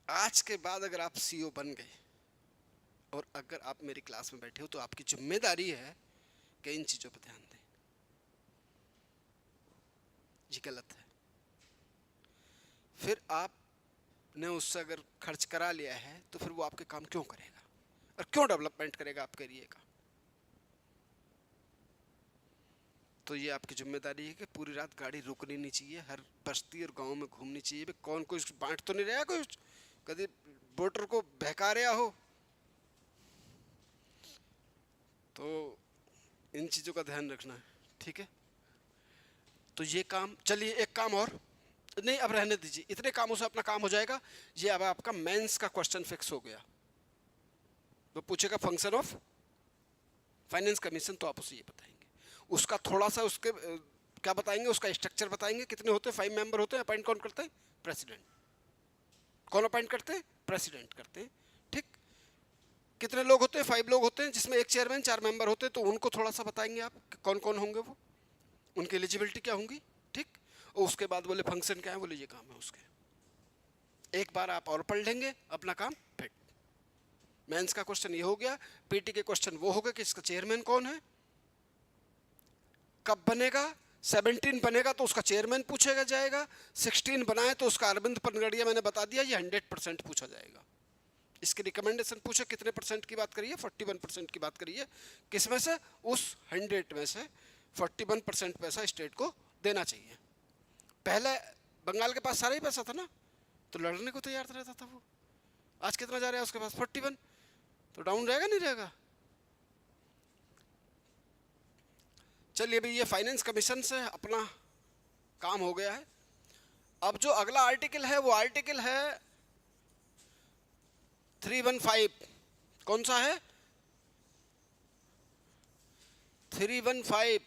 आज के बाद अगर आप सीईओ बन गए, और अगर आप मेरी क्लास में बैठे हो तो आपकी जिम्मेदारी है कि इन चीज़ों पर ध्यान दें। ये गलत है। फिर आपने उससे अगर खर्च करा लिया है तो फिर वो आपके काम क्यों करेगा और क्यों डेवलपमेंट करेगा आपके एरिया का। तो ये आपकी जिम्मेदारी है कि पूरी रात गाड़ी रुकनी नहीं चाहिए, हर बस्ती और गांव में घूमनी चाहिए। भाई कौन कुछ बांट तो नहीं रहा, कुछ कभी वोटर को बहका रहा हो। तो इन चीज़ों का ध्यान रखना है, ठीक है। तो ये काम, चलिए एक काम और, नहीं अब रहने दीजिए, इतने कामों से अपना काम हो जाएगा। ये अब आपका मेंस का क्वेश्चन फिक्स हो गया। वो पूछेगा फंक्शन ऑफ फाइनेंस कमीशन, तो आप उसे ये बताएंगे। उसका थोड़ा सा उसके क्या बताएंगे, उसका स्ट्रक्चर बताएंगे। कितने होते हैं, 5 मेंबर होते हैं। अपॉइंट कौन करते हैं, प्रेसिडेंट। कौन अपॉइंट करते हैं, प्रेसिडेंट करते हैं, ठीक। कितने लोग होते हैं, 5 लोग होते हैं, जिसमें एक चेयरमैन, 4 मेंबर होते हैं। तो उनको थोड़ा सा बताएंगे आप कि कौन कौन होंगे, वो उनकी एलिजिबिलिटी क्या होंगी, ठीक। और उसके बाद बोले फंक्शन क्या है, बोले ये काम है उसके। एक बार आप और पढ़ लेंगे, अपना काम फिट। मेंस का क्वेश्चन ये हो गया। पीटी के क्वेश्चन वो हो गए कि इसका चेयरमैन कौन है, कब बनेगा। 17 बनेगा तो उसका चेयरमैन पूछेगा जाएगा। 16 बनाए तो उसका अरविंद पनगड़िया, मैंने बता दिया ये 100% पूछा जाएगा। इसकी रिकमेंडेशन पूछे कितने परसेंट की बात करिए, 41% की बात करिए। किस में से, उस 100 में से 41% पैसा स्टेट को देना चाहिए। पहले बंगाल के पास सारा ही पैसा था ना, तो लड़ने को तैयार रहता था वो। आज कितना जा रहा है उसके पास, 41। तो डाउन रहेगा नहीं रहेगा। चलिए भाई, ये फाइनेंस कमीशन से अपना काम हो गया है। अब जो अगला आर्टिकल है वो आर्टिकल है 315। कौन सा है, 315।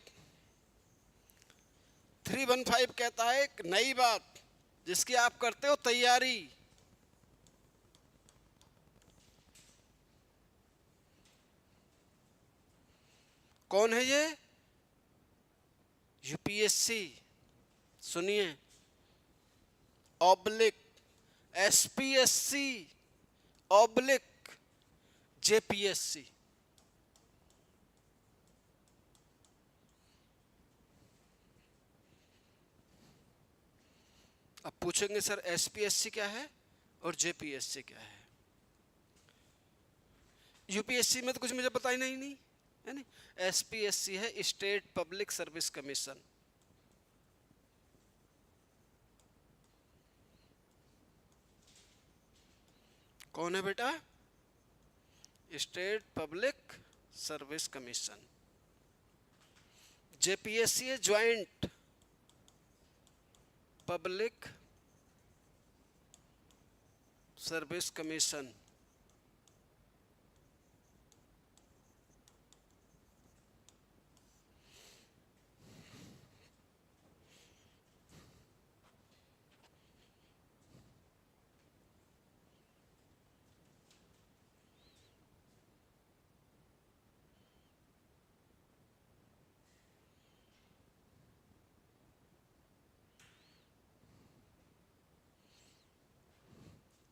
315 कहता है एक नई बात जिसकी आप करते हो तैयारी। कौन है ये, यूपीएससी, सुनिए, ऑब्लिक एसपीएससी, ऑब्लिक जेपीएससी। अब पूछेंगे सर एसपीएससी क्या है और जेपीएससी क्या है। यूपीएससी में तो कुछ मुझे पता ही नहीं है नहीं। एसपीएससी है स्टेट पब्लिक सर्विस कमीशन। कौन है बेटा, state public service commission. JPSC है ज्वाइंट पब्लिक सर्विस कमीशन।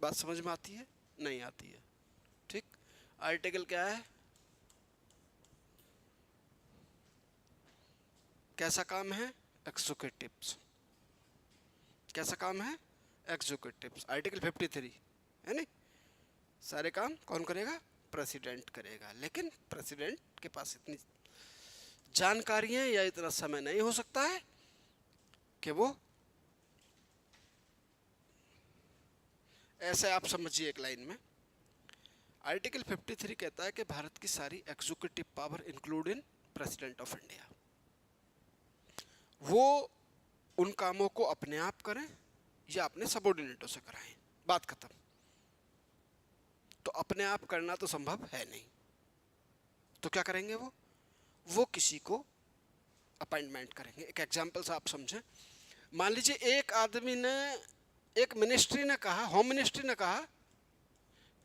बात समझ में आती है, नहीं आती है, ठीक। आर्टिकल क्या है, कैसा काम है, एग्जीक्यूटिव्स। कैसा काम है, एग्जीक्यूटिव्स। आर्टिकल 53 है नहीं। सारे काम कौन करेगा, प्रेसिडेंट करेगा। लेकिन प्रेसिडेंट के पास इतनी जानकारियां या इतना समय नहीं हो सकता है कि वो ऐसे, आप समझिए एक लाइन में। आर्टिकल 53 कहता है कि भारत की सारी executive power include in president of India, वो उन कामों को अपने आप करें या अपने सबॉर्डिनेटों से कराएं, बात खत्म। तो अपने आप करना तो संभव है नहीं, तो क्या करेंगे वो किसी को अपॉइंटमेंट करेंगे। एक एग्जांपल से आप समझें। मान लीजिए एक आदमी ने, एक मिनिस्ट्री ने कहा, होम मिनिस्ट्री ने कहा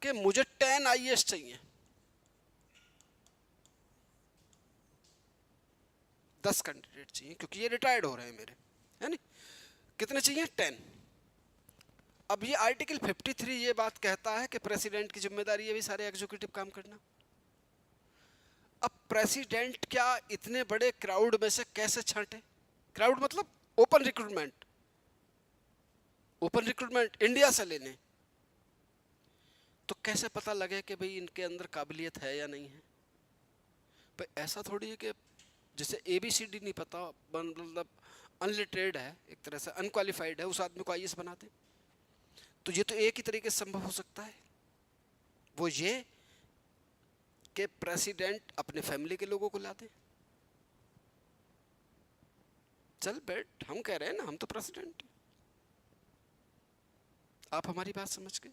कि मुझे 10 आईएएस चाहिए, 10 कैंडिडेट चाहिए क्योंकि ये रिटायर्ड हो रहे हैं मेरे, है नहीं। कितने चाहिए, 10। अब ये आर्टिकल 53 ये बात कहता है कि प्रेसिडेंट की जिम्मेदारी है भी सारे एग्जीक्यूटिव काम करना। अब प्रेसिडेंट क्या इतने बड़े क्राउड में से कैसे छांटे? क्राउड मतलब open recruitment, open recruitment India से लेने, तो कैसे पता लगे कि भाई इनके अंदर काबिलियत है या नहीं है? भाई ऐसा थोड़ी है कि जैसे ABCD नहीं पता, मतलब अनलिटरेट है, एक तरह से अनक्वालिफाइड है, उस आदमी को IAS बनाते। तो ये तो एक ही तरीके से संभव हो सकता है, वो ये कि प्रेसिडेंट अपने फैमिली के लोगों को ला दे। चल बैठ, हम कह रहे हैं ना, हम तो प्रेसिडेंट हैं। आप हमारी बात समझ गए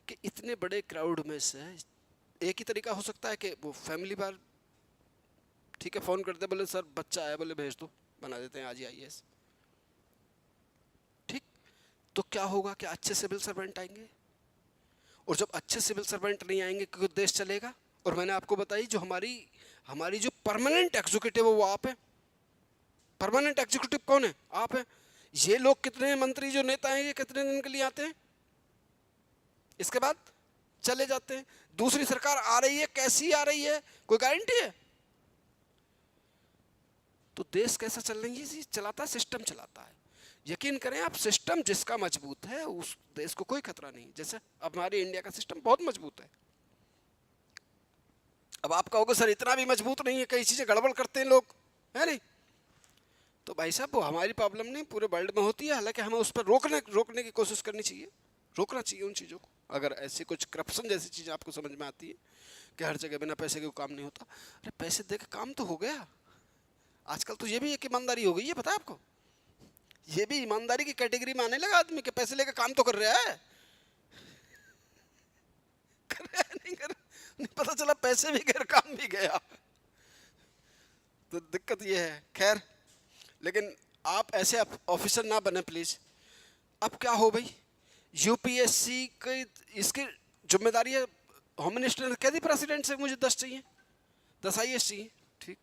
कि इतने बड़े क्राउड में से एक ही तरीका हो सकता है कि वो फैमिली बार, ठीक है, फोन करते, बोले सर बच्चा आया, बोले भेज दो, बना देते हैं आज ही IAS। ठीक, तो क्या होगा कि अच्छे सिविल सर्वेंट आएंगे, और जब अच्छे सिविल सर्वेंट नहीं आएंगे क्योंकि देश चलेगा। और मैंने आपको बताई जो हमारी जो परमानेंट एग्जीक्यूटिव है वो आप है। परमानेंट एग्जीक्यूटिव कौन है? आप है। ये लोग कितने मंत्री जो नेता हैं ये कितने दिन के लिए आते हैं, इसके बाद चले जाते हैं। दूसरी सरकार आ रही है, कैसी आ रही है, कोई गारंटी है? तो देश कैसा चल रही है, चलाता है, सिस्टम चलाता है। यकीन करें आप, सिस्टम जिसका मजबूत है उस देश को कोई खतरा नहीं। जैसे अब हमारे इंडिया का सिस्टम बहुत मजबूत है। अब आप कहोगे सर इतना भी मजबूत नहीं है, कई चीजें गड़बड़ करते हैं लोग, है नहीं? तो भाई साहब वो हमारी प्रॉब्लम नहीं, पूरे वर्ल्ड में होती है। हालांकि हमें उस पर रोकने की कोशिश करनी चाहिए, रोकना चाहिए उन चीज़ों को। अगर ऐसी कुछ करप्शन जैसी चीज़ें आपको समझ में आती है कि हर जगह बिना पैसे के काम नहीं होता, अरे पैसे दे के काम तो हो गया। आजकल तो ये भी एक ईमानदारी हो गई है, पता है आपको? ये भी ईमानदारी की कैटेगरी में आने लगा आदमी के पैसे लेकर काम तो कर रहा है, कर रहा है नहीं कर नहीं, पता चला पैसे भी गए काम भी गया। तो दिक्कत ये है। खैर, लेकिन आप ऐसे ऑफिसर ना बने प्लीज। अब क्या हो भाई, UPSC की इसकी जिम्मेदारी है, होम मिनिस्टर ने कह दी प्रेसिडेंट से मुझे 10 चाहिए, 10 IAS चाहिए। ठीक,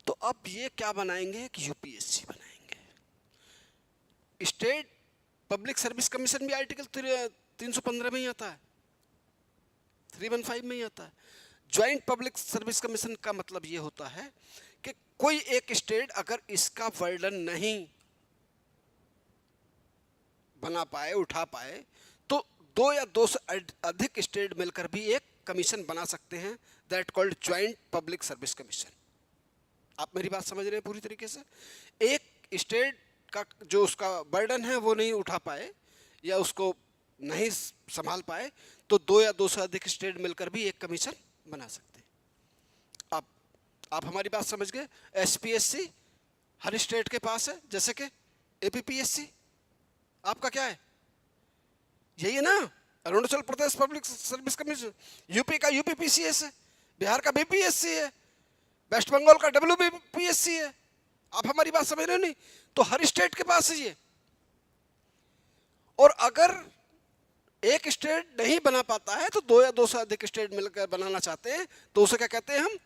तो अब ये क्या बनाएंगे कि UPSC बनाएंगे। स्टेट पब्लिक सर्विस कमीशन भी आर्टिकल 315 में ही आता है, 315 में ही आता है। ज्वाइंट पब्लिक सर्विस कमीशन का मतलब ये होता है कि कोई एक स्टेट अगर इसका वर्डन नहीं बना पाए, उठा पाए, तो 2 या 2 से अधिक स्टेट मिलकर भी एक कमीशन बना सकते हैं, that called joint public service commission. आप मेरी बात समझ रहे हैं पूरी तरीके से? एक स्टेट का जो उसका बर्डन है वो नहीं उठा पाए या उसको नहीं संभाल पाए, तो 2 या 2 से अधिक स्टेट मिलकर भी एक कमीशन बना सकते हैं। आप हमारी बात समझ गए? SPSC हर स्टेट के पास है, जैसे कि APPSC आपका क्या है, यही है ना, Arunachal Pradesh public service commission. UP का UPPCS है, बिहार का BPSC है, वेस्ट बंगाल का WBPSC है। आप हमारी बात समझ रहे हो नहीं? तो हर स्टेट के पास है ये। और अगर एक स्टेट नहीं बना पाता है तो 2 या 2 से अधिक स्टेट मिलकर बनाना चाहते हैं, तो उसे क्या कहते हैं हम?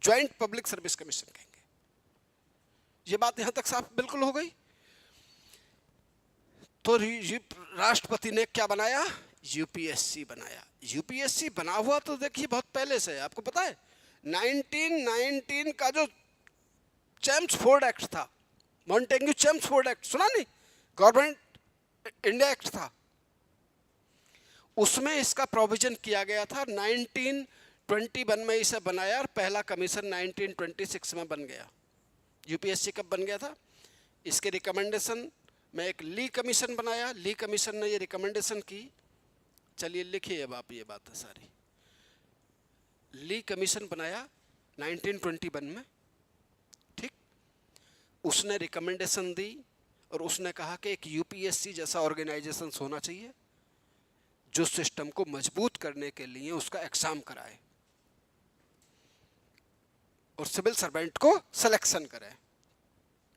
ज्वाइंट पब्लिक सर्विस कमीशन कहेंगे। ये बात यहां तक साफ बिल्कुल हो गई। तो राष्ट्रपति ने क्या बनाया? UPSC बनाया। UPSC बना हुआ तो देखिए बहुत पहले से है, आपको पता है 1919 का जो चैम्सफोर्ड एक्ट था, मॉन्टेग्यू चैम्सफोर्ड एक्ट, सुना नहीं? गवर्नमेंट इंडिया एक्ट था, उसमें इसका प्रोविजन किया गया था। 1921 में इसे बनाया और पहला कमीशन 1926 में बन गया। UPSC कब बन गया था? इसके रिकमेंडेशन में एक ली कमीशन बनाया, ली कमीशन ने ये रिकमेंडेशन की। चलिए लिखिए अब आप, ये बात है सारी। ली कमीशन बनाया 1921 में, ठीक। उसने रिकमेंडेशन दी और उसने कहा कि एक UPSC जैसा ऑर्गेनाइजेशन होना चाहिए जो सिस्टम को मजबूत करने के लिए उसका एग्जाम कराए और सिविल सर्वेंट को सिलेक्शन करे।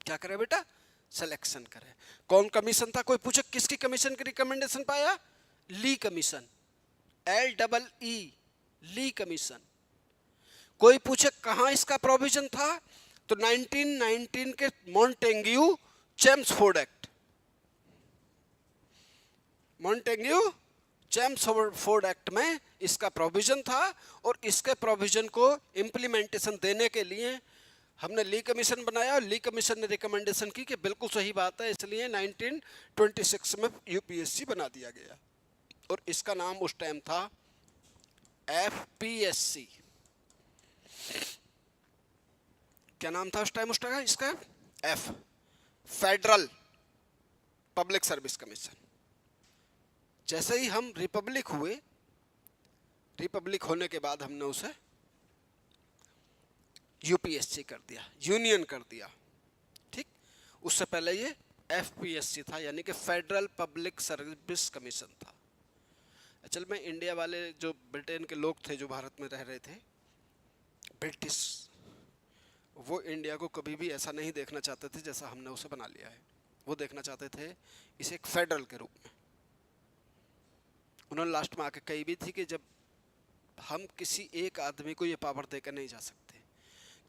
क्या करे बेटा? सिलेक्शन करे। कौन कमीशन था? कोई पूछे किसकी कमीशन की रिकमेंडेशन पाया? Lee commission, LEE, Lee commission. कोई पूछे कहां इसका प्रोविजन था, तो 1919 के Montagu Chelmsford act. Montagu Chelmsford act में इसका प्रोविजन था, और इसके प्रोविजन को इम्प्लीमेंटेशन देने के लिए हमने ली कमीशन बनाया, और ली कमीशन ने रिकमेंडेशन की कि बिल्कुल सही बात है, इसलिए 1926 में यूपीएससी बना दिया गया, और इसका नाम उस टाइम था एफपीएससी। क्या नाम था उस टाइम इसका? F, federal public service commission. जैसे ही हम रिपब्लिक हुए, रिपब्लिक होने के बाद हमने उसे यूपीएससी कर दिया, यूनियन कर दिया, ठीक। उससे पहले ये एफपीएससी था, यानी कि फेडरल पब्लिक सर्विस कमीशन था। असल में इंडिया वाले जो ब्रिटेन के लोग थे जो भारत में रह रहे थे, ब्रिटिश, वो इंडिया को कभी भी ऐसा नहीं देखना चाहते थे जैसा हमने उसे बना लिया है। वो देखना चाहते थे इसे एक फेडरल के रूप में। उन्होंने लास्ट में आके कही भी थी कि जब हम किसी एक आदमी को ये पावर देकर नहीं जा सकते,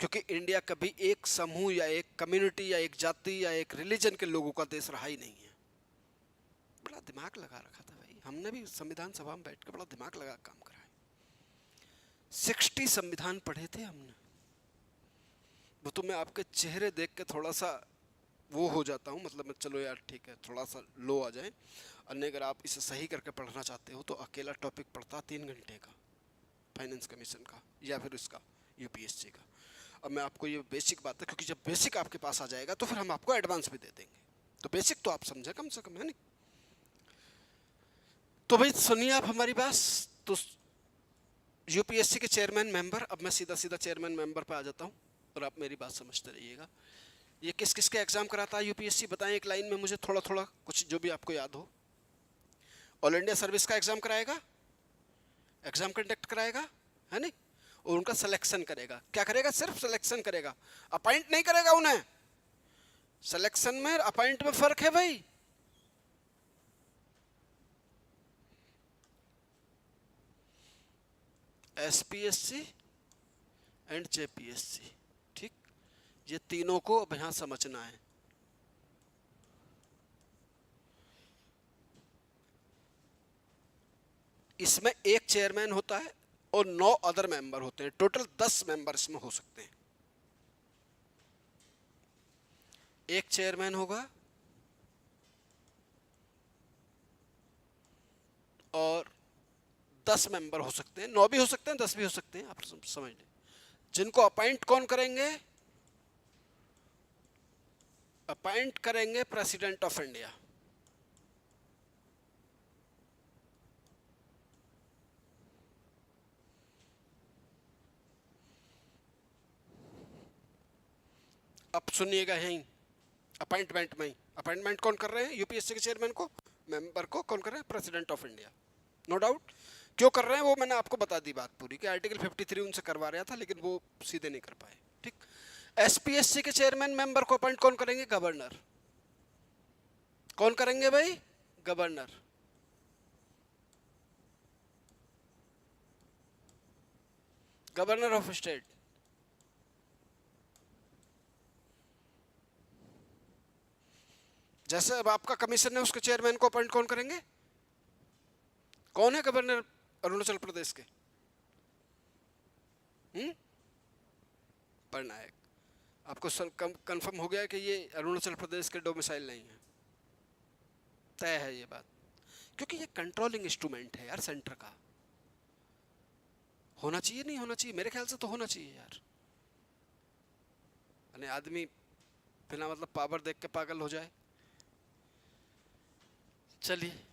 क्योंकि इंडिया कभी एक समूह या एक कम्युनिटी या एक जाति या एक रिलीजन के लोगों का देश रहा ही नहीं है। बड़ा दिमाग लगा रखा था भाई, हमने भी संविधान सभा में बैठ कर बड़ा दिमाग लगा काम करा है। 60 संविधान पढ़े थे हमने। वो तो मैं आपके चेहरे देख के थोड़ा सा वो हो जाता हूँ, मतलब मैं चलो यार ठीक है, थोड़ा सा लो आ जाए। और अगर आप इसे सही करके पढ़ना चाहते हो तो अकेला टॉपिक पढ़ता 3 घंटे का, फाइनेंस कमीशन का या फिर इसका यूपीएससी का। अब मैं आपको ये बेसिक बात है, क्योंकि जब बेसिक आपके पास आ जाएगा तो फिर हम आपको एडवांस भी दे देंगे, तो बेसिक तो आप समझे कम से कम, है नहीं? तो भाई सुनिए आप हमारी बात। तो यूपीएससी के चेयरमैन मेंबर, अब मैं सीधा सीधा चेयरमैन मेंबर पे आ जाता हूँ और आप मेरी बात समझते रहिएगा। ये किस किस के एग्जाम कराता है यूपीएससी, बताएं एक लाइन में मुझे, थोड़ा थोड़ा कुछ जो भी आपको याद हो। ऑल इंडिया सर्विस का एग्जाम कराएगा, एग्जाम कंडक्ट कराएगा, है नहीं, और उनका सिलेक्शन करेगा। क्या करेगा? सिर्फ सिलेक्शन करेगा, अपॉइंट नहीं करेगा उन्हें। सिलेक्शन में अपॉइंट में फर्क है भाई। एसपीएससी एंड जेपीएससी, ठीक, ये तीनों को अब यहां समझना है। इसमें एक चेयरमैन होता है और 9 अदर मेंबर होते हैं, टोटल 10 मेंबर इसमें हो सकते हैं। एक चेयरमैन होगा और 10 मेंबर हो सकते हैं, 9 भी हो सकते हैं, 10 भी हो सकते हैं, आप समझ लें। जिनको अपॉइंट कौन करेंगे? अपॉइंट करेंगे प्रेसिडेंट ऑफ इंडिया। अब सुनिएगा यहीं अपॉइंटमेंट में, अपॉइंटमेंट कौन कर रहे हैं? यूपीएससी के चेयरमैन को, मेंबर को कौन कर रहे हैं? President of India, no doubt. क्यों कर रहे हैं वो मैंने आपको बता दी बात पूरी, कि आर्टिकल 53 उनसे करवा रहा था लेकिन वो सीधे नहीं कर पाए, ठीक। एसपीएससी के चेयरमैन मेंबर को अपॉइंट कौन करेंगे? गवर्नर। कौन करेंगे भाई? गवर्नर। Governor of state. जैसे अब आपका कमीशन है, उसके चेयरमैन को अपॉइंट कौन करेंगे? कौन है गवर्नर अरुणाचल प्रदेश के? पटनायक। आपको कंफर्म हो गया कि ये अरुणाचल प्रदेश के डोमिसाइल नहीं है, तय है ये बात, क्योंकि ये कंट्रोलिंग इंस्ट्रूमेंट है यार सेंटर का। होना चाहिए, नहीं होना चाहिए? मेरे ख्याल से तो होना चाहिए यार। यानी आदमी बिना मतलब पावर देख के पागल हो जाए। चलिए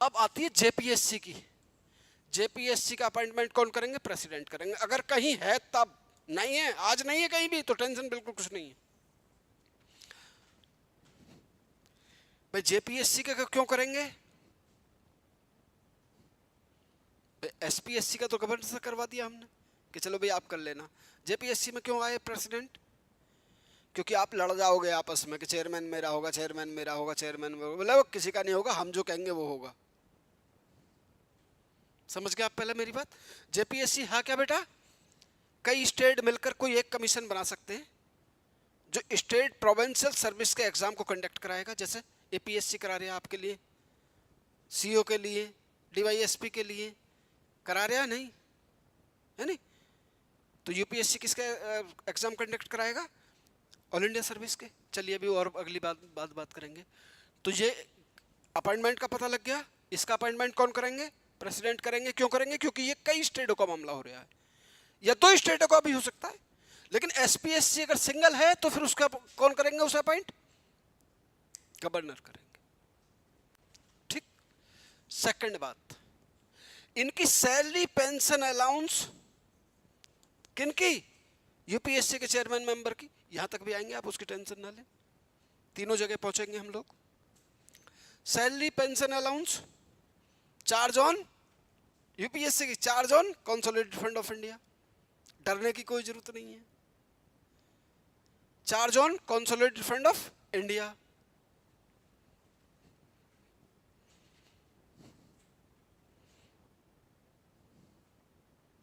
अब आती है जेपीएससी की। जेपीएससी का अपॉइंटमेंट कौन करेंगे? प्रेसिडेंट करेंगे। अगर कहीं है तब, नहीं है, आज नहीं है कहीं भी, तो टेंशन बिल्कुल कुछ नहीं है भाई। जेपीएससी का क्यों करेंगे? एसपीएससी का तो गवर्नर से करवा दिया हमने कि चलो भाई आप कर लेना। जेपीएससी में क्यों आए प्रेसिडेंट? क्योंकि आप लड़ जाओगे आपस में कि चेयरमैन मेरा होगा, चेयरमैन मेरा होगा, चेयरमैन मेरा होगा, मतलब किसी का नहीं होगा, हम जो कहेंगे वो होगा। समझ गए आप पहले मेरी बात? जेपीएससी हाँ क्या बेटा? कई स्टेट मिलकर कोई एक कमीशन बना सकते हैं जो स्टेट प्रोविंशियल सर्विस के एग्जाम को कंडक्ट कराएगा, जैसे एपीएससी करा रहे हैं आपके लिए, सीओ के लिए, डीवाईएसपी के लिए करा रहा नहीं है नहीं? तो यूपीएससी किसका एग्जाम कंडक्ट कराएगा? ऑल इंडिया सर्विस के। चलिए अभी और अगली बात करेंगे। तो ये अपॉइंटमेंट का पता लग गया। इसका अपॉइंटमेंट कौन करेंगे? प्रेसिडेंट करेंगे। क्यों करेंगे? क्योंकि ये कई स्टेटों का मामला हो रहा है, या 2 स्टेटों का भी हो सकता है, लेकिन एसपीएससी अगर सिंगल है तो फिर उसका कौन करेंगे? उसे अपॉइंट गवर्नर करेंगे। ठीक। सेकंड बात, इनकी सैलरी पेंशन अलाउंस किनकी? यूपीएससी के चेयरमैन मेंबर की। यहां तक भी आएंगे आप, उसकी टेंशन ना लें, तीनों जगह पहुंचेंगे हम लोग। Salary pension allowance charge on UPSC की, charge on consolidated fund of India. डरने की कोई जरूरत नहीं है। Charge on consolidated fund of India.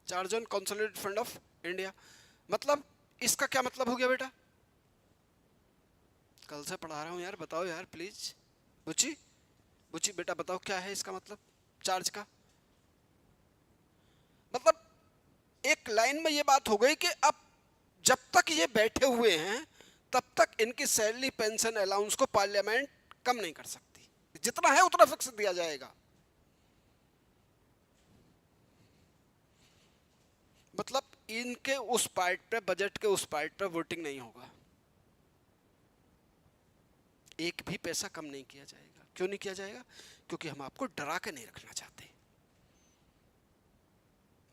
Charge on consolidated fund of India मतलब इसका क्या मतलब हो गया बेटा? कल से पढ़ा रहा हूं यार, बताओ यार प्लीज। बुची बुची बेटा बताओ क्या है इसका मतलब चार्ज का? मतलब एक लाइन में ये बात हो गई कि अब जब तक ये बैठे हुए हैं तब तक इनकी सैलरी पेंशन अलाउंस को पार्लियामेंट कम नहीं कर सकती, जितना है उतना फिक्स दिया जाएगा। मतलब इनके उस पार्ट पे, बजट के उस पार्ट पे वोटिंग नहीं होगा, एक भी पैसा कम नहीं किया जाएगा। क्यों नहीं किया जाएगा? क्योंकि हम आपको डरा के नहीं रखना चाहते।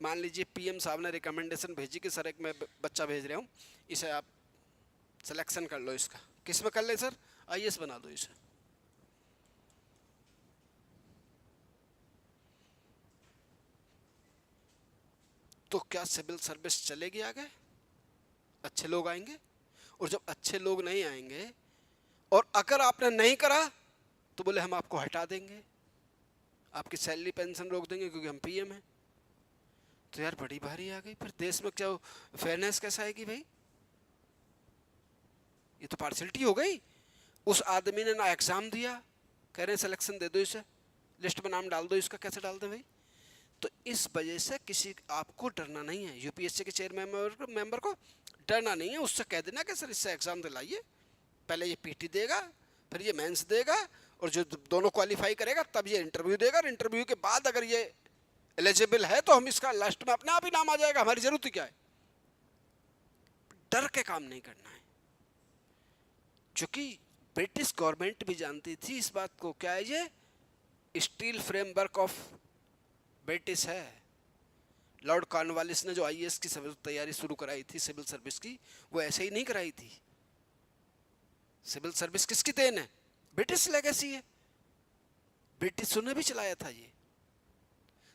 मान लीजिए पीएम साहब ने रिकमेंडेशन भेजी कि सर एक मैं बच्चा भेज रहा हूं, इसे आप सिलेक्शन कर लो, इसका किस में कर ले सर? आईएएस बना दो इसे। तो क्या सिविल सर्विस चलेगी आगे? अच्छे लोग आएंगे? और जब अच्छे लोग नहीं आएंगे और अगर आपने नहीं करा तो बोले हम आपको हटा देंगे, आपकी सैलरी पेंशन रोक देंगे क्योंकि हम पीएम हैं। तो यार बड़ी भारी आ गई, फिर देश में क्या फेयरनेस कैसा आएगी भाई? ये तो पार्शियलिटी हो गई। उस आदमी ने ना एग्जाम दिया, कह रहे हैं सिलेक्शन दे दो इसे, लिस्ट में नाम डाल दो इसका, कैसे डाल दें भाई? तो इस वजह से किसी आपको डरना नहीं है, यूपीएससी के चेयरमैन मेंबर को डरना नहीं है। उससे कह देना कि सर इससे एग्जाम दिलाइए, पहले ये पीटी देगा, फिर ये मेंस देगा, और जो दोनों क्वालिफाई करेगा तब ये इंटरव्यू देगा, और इंटरव्यू के बाद अगर ये एलिजिबल है तो हम इसका लास्ट में अपने आप ही नाम आ जाएगा। हमारी जरूरत ही क्या है? डर के काम नहीं करना है, क्योंकि ब्रिटिश गवर्नमेंट भी जानती थी इस बात को। क्या है ये? स्टील फ्रेमवर्क ऑफ ब्रिटिश है। लॉर्ड कॉर्नवालिस ने जो आईएएस की तैयारी शुरू कराई थी सिविल सर्विस की, वो ऐसे ही नहीं कराई थी। सिविल सर्विस किसकी देन है? ब्रिटिश लेगेसी है, ब्रिटिशों ने भी चलाया था ये।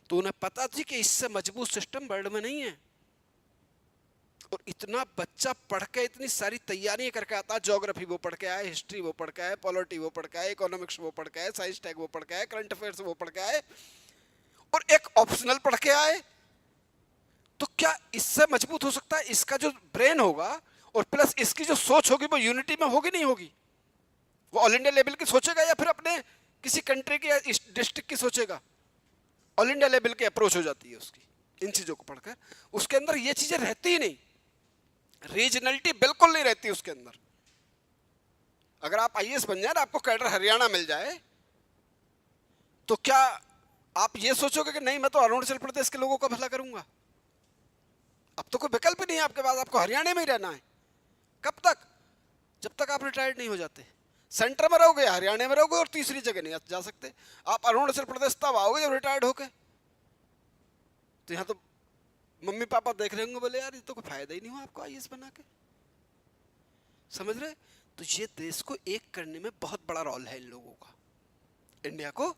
तो उन्हें पता थी कि इससे मजबूत सिस्टम वर्ल्ड में नहीं है। और इतना बच्चा पढ़ के इतनी सारी तैयारियां करके आता, ज्योग्राफी वो पढ़ के आए, हिस्ट्री वो पढ़ के आए, पॉलिटी वो पढ़ के आए, इकोनॉमिक्स वो पढ़ के आए, साइंस टैग वो पढ़ के आए, करंट अफेयर्स वो पढ़ के आए, और एक ऑप्शनल पढ़ के आए। तो क्या इससे मजबूत हो सकता है? इसका जो ब्रेन होगा और प्लस इसकी जो सोच होगी वो यूनिटी में होगी नहीं होगी? वो ऑल इंडिया लेवल की सोचेगा या फिर अपने किसी कंट्री की या डिस्ट्रिक्ट की सोचेगा? ऑल इंडिया लेवल की अप्रोच हो जाती है उसकी इन चीजों को पढ़कर। उसके अंदर ये चीजें रहती ही नहीं, रीजनलिटी बिल्कुल नहीं रहती उसके अंदर। अगर आप आईएएस बन जाए, आपको कैडर हरियाणा मिल जाए, तो क्या आप ये सोचोगे कि नहीं मैं तो अरुणाचल प्रदेश के लोगों का भला करूंगा? अब तो कोई विकल्प ही नहीं है आपके पास, आपको हरियाणा में ही रहना है। कब तक? जब तक आप रिटायर्ड नहीं हो जाते। सेंटर में रहोगे, हरियाणा में रहोगे, और तीसरी जगह नहीं जा सकते। आप अरुणाचल प्रदेश तब आओगे जब रिटायर्ड होके। तो यहाँ तो मम्मी पापा देख रहे होंगे, बोले यार ये तो कोई फायदा ही नहीं हुआ आपको आईएएस बना के। समझ रहे? तो ये देश को एक करने में बहुत बड़ा रोल है इन लोगों का, इंडिया को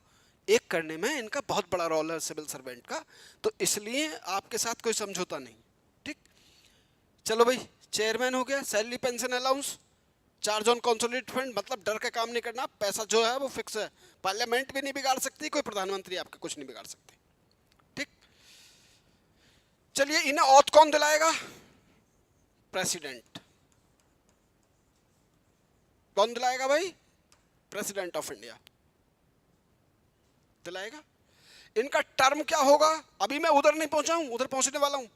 एक करने में इनका बहुत बड़ा रोल है सिविल सर्वेंट का। तो इसलिए आपके साथ कोई समझौता नहीं। ठीक, चलो भाई, चेयरमैन हो गया, salary pension allowance, charge on consolidated fund, मतलब डर का काम नहीं करना, पैसा जो है वो फिक्स है, पार्लियामेंट भी नहीं बिगाड़ सकती, कोई प्रधानमंत्री आपके कुछ नहीं बिगाड़ सकते। ठीक, चलिए इन्हें औथ कौन दिलाएगा? प्रेसिडेंट। कौन दिलाएगा भाई? President of India. दिलाएगा। इनका टर्म क्या होगा, अभी मैं उधर नहीं पहुंचा हूं, उधर पहुंचने वाला हूं।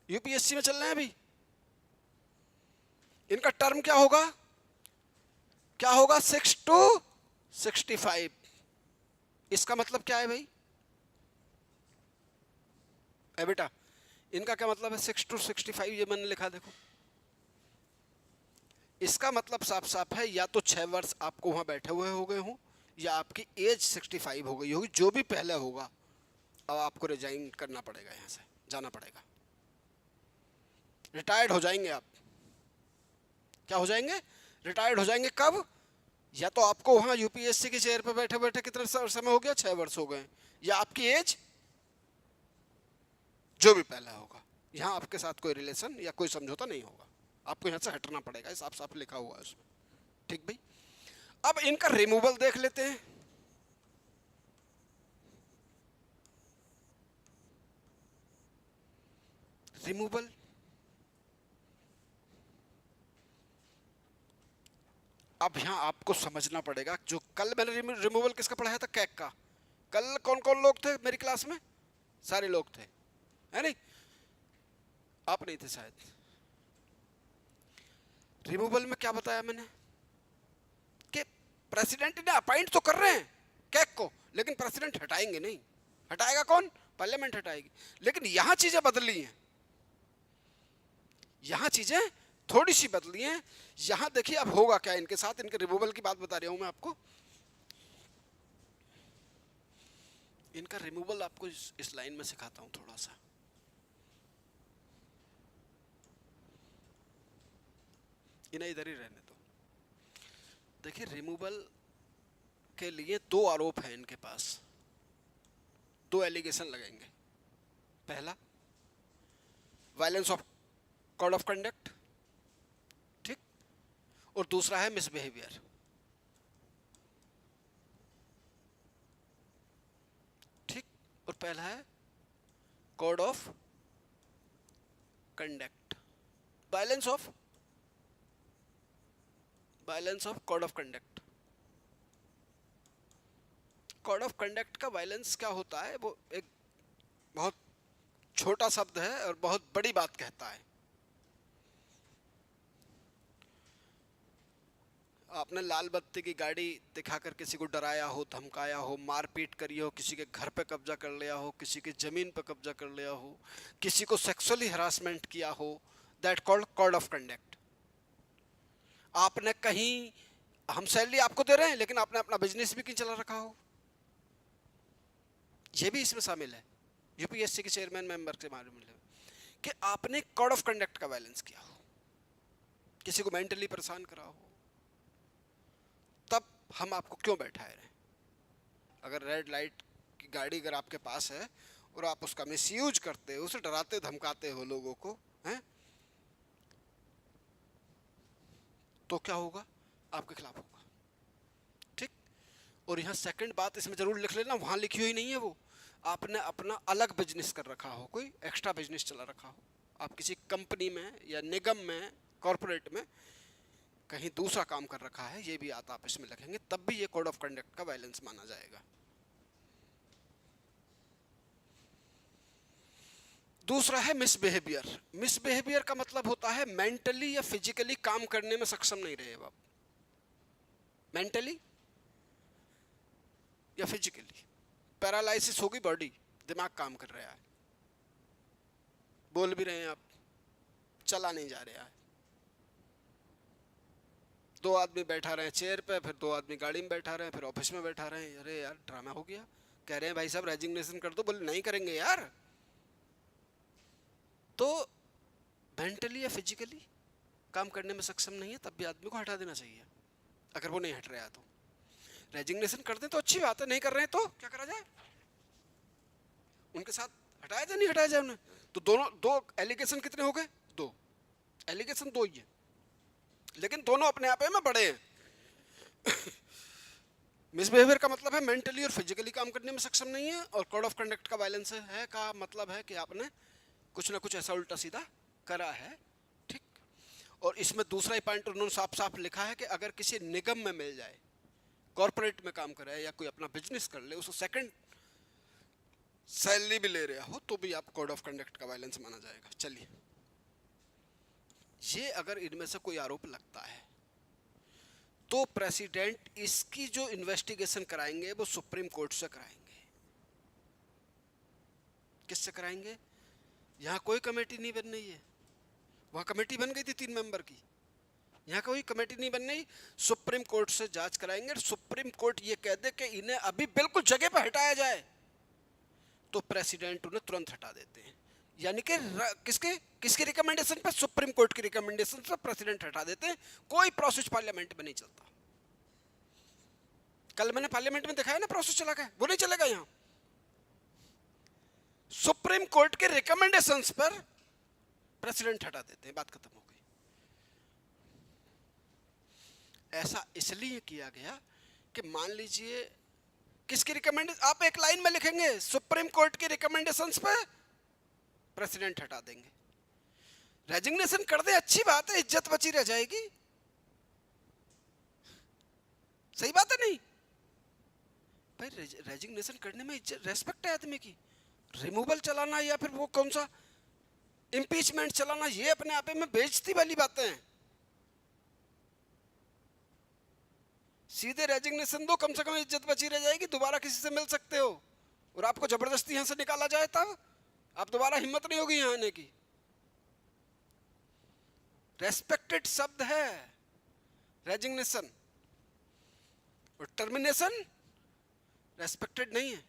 यूपीएससी में चल रहे हैं अभी। इनका टर्म क्या होगा, क्या होगा, 6 to 65। इसका मतलब क्या है भाई, ए बेटा, इनका क्या मतलब है 6 to 65, ये मैंने लिखा देखो। इसका मतलब साफ साफ है, या तो 6 वर्ष आपको वहां बैठे हुए हो गए हो, या आपकी एज 65 हो गई होगी, जो भी पहले होगा। अब आपको रिजाइन करना पड़ेगा, यहां से जाना पड़ेगा, रिटायर्ड हो जाएंगे आप। क्या हो जाएंगे, रिटायर्ड हो जाएंगे। कब, या तो आपको वहां यूपीएससी की चेयर पर बैठे बैठे कितना समय हो गया, 6 वर्ष हो गए, या आपकी एज जो भी पहला होगा। यहां आपके साथ कोई रिलेशन या कोई समझौता नहीं होगा, आपको यहां से हटना पड़ेगा, साफ साफ लिखा हुआ है उसमें। ठीक भाई, अब इनका रिमूवल देख लेते हैं। रिमूवल, अब यहां आपको समझना पड़ेगा, जो कल मैंने रिमूवल किसका पढ़ाया था, कैक का। कल कौन कौन लोग थे मेरी क्लास में, सारे लोग थे, है नहीं, आप नहीं थे शायद। रिमूवल में क्या बताया मैंने, कि प्रेसिडेंट ने अपॉइंट तो कर रहे हैं कैक को, लेकिन प्रेसिडेंट हटाएंगे नहीं। हटाएगा कौन, पार्लियामेंट हटाएगी। लेकिन यहां चीजें बदली हैं, यहां चीजें थोड़ी सी बदली हैं। यहां देखिए अब होगा क्या इनके साथ, इनके रिमूवल की बात बता रहा हूं मैं आपको। इनका रिमूवल आपको इस लाइन में सिखाता हूं थोड़ा सा। इन्हें इधर ही रहने दो। देखिए रिमूवल के लिए 2 आरोप हैं इनके पास, 2 एलिगेशन लगेंगे। पहला, violence of code of conduct, ठीक, और दूसरा है मिसबिहेवियर। ठीक, और पहला है code of conduct, violence of code of conduct. Code of conduct का वायलेंस क्या होता है, वो एक बहुत छोटा शब्द है और बहुत बड़ी बात कहता है। आपने लाल बत्ती की गाड़ी दिखाकर किसी को डराया हो, धमकाया हो, मारपीट करी हो, किसी के घर पे कब्जा कर लिया हो, किसी की जमीन पे कब्जा कर लिया हो, किसी को सेक्सुअली हरासमेंट किया हो, that called code of conduct. आपने कहीं, हम सैलरी आपको दे रहे हैं लेकिन आपने अपना बिजनेस भी कहीं चला रखा हो, यह भी इसमें शामिल है। यूपीएससी के चेयरमैन मेंबर के बारे में कि आपने कोड ऑफ कंडक्ट का वायलेंस किया हो, किसी को मेंटली परेशान करा हो, तब हम आपको क्यों बैठाए रहे। अगर रेड लाइट की गाड़ी अगर आपके पास है और आप उसका मिसयूज करते हो, उसे डराते धमकाते हो लोगों को, हैं, तो क्या होगा, आपके खिलाफ होगा। ठीक, और यहाँ सेकंड बात इसमें जरूर लिख लेना, वहां लिखी हुई नहीं है वो, आपने अपना अलग बिजनेस कर रखा हो, कोई एक्स्ट्रा बिजनेस चला रखा हो, आप किसी कंपनी में या निगम में, कॉरपोरेट में कहीं दूसरा काम कर रखा है, ये भी आप इसमें लिखेंगे, तब भी ये कोड ऑफ कंडक्ट का वायलेंस माना जाएगा। दूसरा है मिसबिहेवियर। मिसबिहेवियर का मतलब होता है मेंटली या फिजिकली काम करने में सक्षम नहीं रहे आप, मेंटली या फिजिकली पैरालाइसिस होगी बॉडी, दिमाग काम कर रहा है, बोल भी रहे हैं आप, चला नहीं जा रहा है। 2 आदमी बैठा रहे हैं चेयर पे, फिर 2 आदमी गाड़ी में बैठा रहे हैं, फिर ऑफिस में बैठा रहे हैं, अरे यार ड्रामा हो गया। कह रहे हैं भाई साहब रेजिग्नेशन कर दो, बोले नहीं करेंगे यार। तो मेंटली या फिजिकली काम करने में सक्षम नहीं है, तब भी आदमी को हटा देना चाहिए। अगर वो नहीं हट रहा है तो रेजिग्नेशन कर दें तो अच्छी बात है, नहीं कर रहे हैं तो क्या करा जाए, उनके साथ हटाया जाए, नहीं हटाया जाए उन्हें। तो दोनों 2 एलिगेशन कितने हो गए, 2 एलिगेशन 2 ही है, लेकिन दोनों अपने आप में बड़े हैं। मिसबिहेवियर का मतलब है मेंटली और फिजिकली काम करने में सक्षम नहीं है, और कोड ऑफ कंडक्ट का वायलेंस है का मतलब है कि आपने कुछ ना कुछ ऐसा उल्टा सीधा करा है। ठीक, और इसमें दूसरा ही पॉइंट उन्होंने साफ साफ लिखा है कि अगर किसी निगम में मिल जाए कॉर्पोरेट में काम कर रहा है या कोई अपना बिजनेस कर ले, उसको सेकंड सैलरी भी ले रहा हो तो भी आप कोड ऑफ कंडक्ट का वायलेंस माना जाएगा। चलिए, ये अगर इनमें से कोई आरोप लगता है तो प्रेसिडेंट इसकी जो इन्वेस्टिगेशन कराएंगे वो सुप्रीम कोर्ट से कराएंगे। किससे कराएंगे? यहाँ कोई कमेटी नहीं बन रही है, वहाँ कमेटी बन गई थी 3 मेंबर की, यहाँ कोई कमेटी नहीं बन रही। सुप्रीम कोर्ट से जांच कराएंगे। सुप्रीम कोर्ट ये कह दे कि इन्हें अभी बिल्कुल जगह पर हटाया जाए तो प्रेसिडेंट उन्हें तुरंत हटा देते हैं। यानी कि किसके रिकमेंडेशन पर? सुप्रीम कोर्ट की रिकमेंडेशन पर प्रेसिडेंट हटा देते हैं। कोई प्रोसेस पार्लियामेंट में नहीं चलता। कल मैंने पार्लियामेंट में दिखाया ना प्रोसेस चला गया, वो नहीं चलेगा यहां। सुप्रीम कोर्ट के रिकमेंडेशंस पर प्रेसिडेंट हटा देते हैं, बात खत्म हो गई। ऐसा इसलिए किया गया कि मान लीजिए किसकी रिकमेंडेशन, आप एक लाइन में लिखेंगे सुप्रीम कोर्ट के रिकमेंडेशंस पर प्रेसिडेंट हटा देंगे। रेजिग्नेशन कर दे, अच्छी बात है, इज्जत बची रह जाएगी, सही बात है नहीं भाई? रेजिग्नेशन करने में इज्जत, रेस्पेक्ट है आदमी की। रिमूवल चलाना या फिर वो कौन सा इंपीचमेंट चलाना, ये अपने आप में बेइज्जती वाली बातें हैं। सीधे रेजिग्नेशन दो, कम से कम इज्जत बची रह जाएगी, दोबारा किसी से मिल सकते हो। और आपको जबरदस्ती यहां से निकाला जाए तब आप दोबारा हिम्मत नहीं होगी यहां आने की। रेस्पेक्टेड शब्द है रेजिग्नेशन, और टर्मिनेशन रेस्पेक्टेड नहीं है।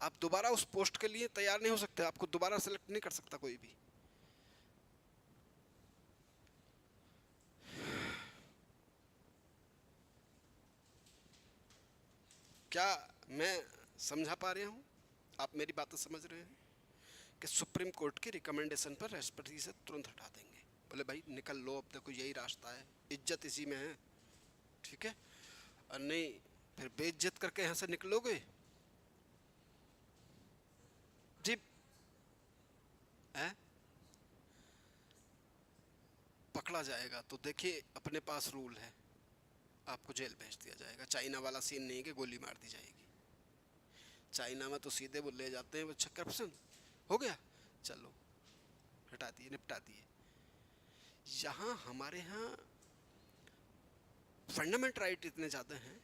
आप दोबारा उस पोस्ट के लिए तैयार नहीं हो सकते, आपको दोबारा सेलेक्ट नहीं कर सकता कोई भी। क्या मैं समझा पा रहा हूं? आप मेरी बातें समझ रहे हैं कि सुप्रीम कोर्ट की रिकमेंडेशन पर राष्ट्रपति से तुरंत हटा देंगे। बोले भाई निकल लो, अब देखो यही रास्ता है, इज्जत इसी में है, ठीक है? और नहीं फिर बेइज्जत करके यहां से निकलोगे जी, पकड़ा जाएगा तो देखिए अपने पास रूल है, आपको जेल भेज दिया जाएगा। चाइना वाला सीन नहीं कि गोली मार दी जाएगी। चाइना में तो सीधे वो ले जाते हैं, वो 56% हो गया, चलो हटा दिए, निपटा दिए। यहाँ हमारे यहाँ फंडामेंटल राइट इतने ज़्यादा हैं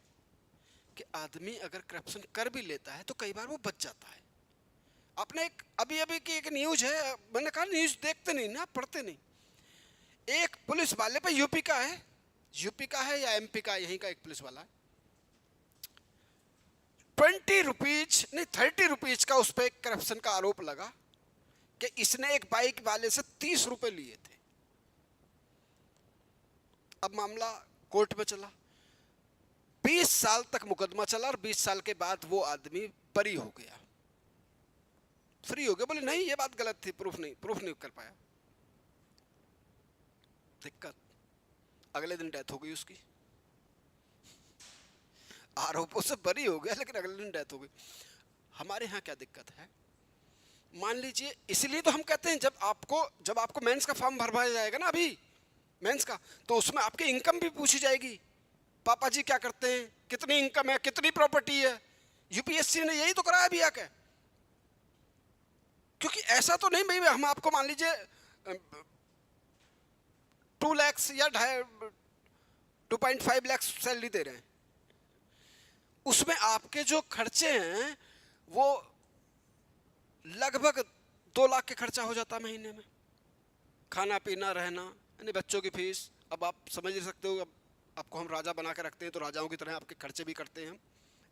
कि आदमी अगर करप्शन कर भी लेता है तो कई बार वो बच जाता है। आपने एक अभी की एक न्यूज है, मैंने कहा न्यूज देखते नहीं ना, पढ़ते नहीं। एक पुलिस वाले पे यूपी का है या एमपी का, यहीं का एक पुलिस वाला है, 20 रुपीज नहीं 30 रुपीज का उस पर करप्शन का आरोप लगा कि इसने एक बाइक वाले से 30 रुपए लिए थे। अब मामला कोर्ट में चला, 20 साल तक मुकदमा चला और 20 साल के बाद वो आदमी बरी हो गया, फ्री हो गया। बोले नहीं ये बात गलत थी, प्रूफ नहीं कर पाया। दिक्कत, अगले दिन डेथ हो गई उसकी। आरोपों से बरी हो गया लेकिन अगले दिन डेथ हो गई। हमारे यहाँ क्या दिक्कत है, मान लीजिए, इसीलिए तो हम कहते हैं जब आपको मेंस का फॉर्म भरवाया जाएगा ना, अभी मेंस का, तो उसमें आपकी इनकम भी पूछी जाएगी। पापा जी क्या करते हैं, कितनी इनकम है, कितनी प्रॉपर्टी है। यूपीएससी ने यही तो कराया भी आके, क्योंकि ऐसा तो नहीं भाई हम आपको मान लीजिए 2 लाख या 2.5 लाख सैलरी दे रहे हैं, उसमें आपके जो खर्चे हैं वो लगभग 2 लाख के खर्चा हो जाता है महीने में, खाना पीना रहना, यानी बच्चों की फीस। अब आप समझ नहीं सकते हो, अब आपको हम राजा बना के रखते हैं तो राजाओं की तरह आपके खर्चे भी करते हैं हम,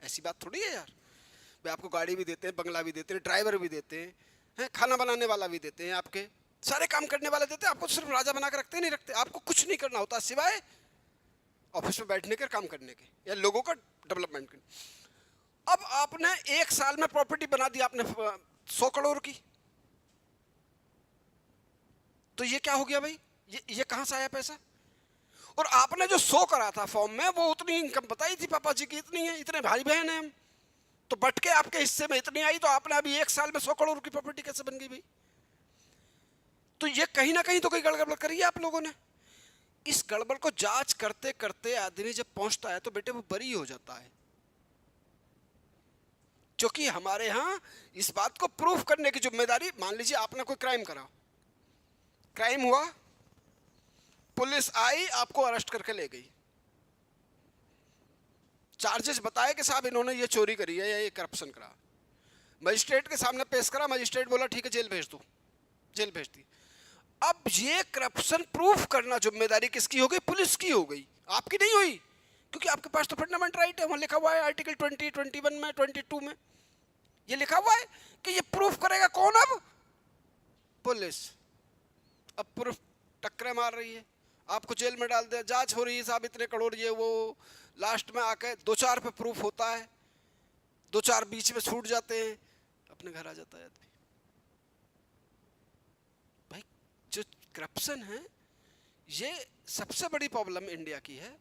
ऐसी बात थोड़ी है यार। भाई आपको गाड़ी भी देते हैं, बंगला भी देते हैं, ड्राइवर भी देते हैं, खाना बनाने वाला भी देते हैं, आपके सारे काम करने वाले देते हैं, आपको सिर्फ राजा बना के रखते नहीं रखते। आपको कुछ नहीं करना होता सिवाय ऑफिस में बैठने के, काम करने के, या लोगों का डेवलपमेंट के। अब आपने 1 साल में प्रॉपर्टी बना दी आपने 100 करोड़ की, तो ये क्या हो गया भाई, ये कहां से आया पैसा? और आपने जो 100 करा था फॉर्म में वो उतनी इनकम बताई थी पापा जी की, इतनी है, इतने भाई बहन हैं हम, तो बट के आपके हिस्से में इतनी आई, तो आपने अभी 1 साल में 100 करोड़ की प्रॉपर्टी कैसे बन गई भाई? तो ये कहीं ना कहीं तो कोई गड़बड़ करी है आप लोगों ने। इस गड़बड़ को जांच करते करते आदमी जब पहुंचता है तो बेटे वो बरी हो जाता है, क्योंकि हमारे यहाँ इस बात को प्रूफ करने की जिम्मेदारी, मान लीजिए आपने कोई क्राइम करा, क्राइम हुआ, पुलिस आई, आपको अरेस्ट करके ले गई, चार्जेस बताए कि साहब इन्होंने ये चोरी करी है या ये करप्शन करा, मजिस्ट्रेट के सामने पेश करा, मजिस्ट्रेट बोला ठीक है जेल भेज दो, जेल भेज दी। अब ये करप्शन प्रूफ करना जिम्मेदारी किसकी हो गई? पुलिस की हो गई, आपकी नहीं हुई, क्योंकि आपके पास तो फंडामेंटल राइट है, वहां लिखा हुआ है आर्टिकल 20, 21 में, 22 में ये लिखा हुआ है कि ये प्रूफ करेगा कौन? अब पुलिस। अब प्रूफ टक्करे मार रही है, आपको जेल में डाल दिया, जांच हो रही है साहब इतने करोड़ ये वो, लास्ट में आके 2-4 पे प्रूफ होता है, 2-4 बीच में छूट जाते हैं, अपने घर आ जाता है आदमी। भाई जो करप्शन है ये सबसे बड़ी प्रॉब्लम इंडिया की है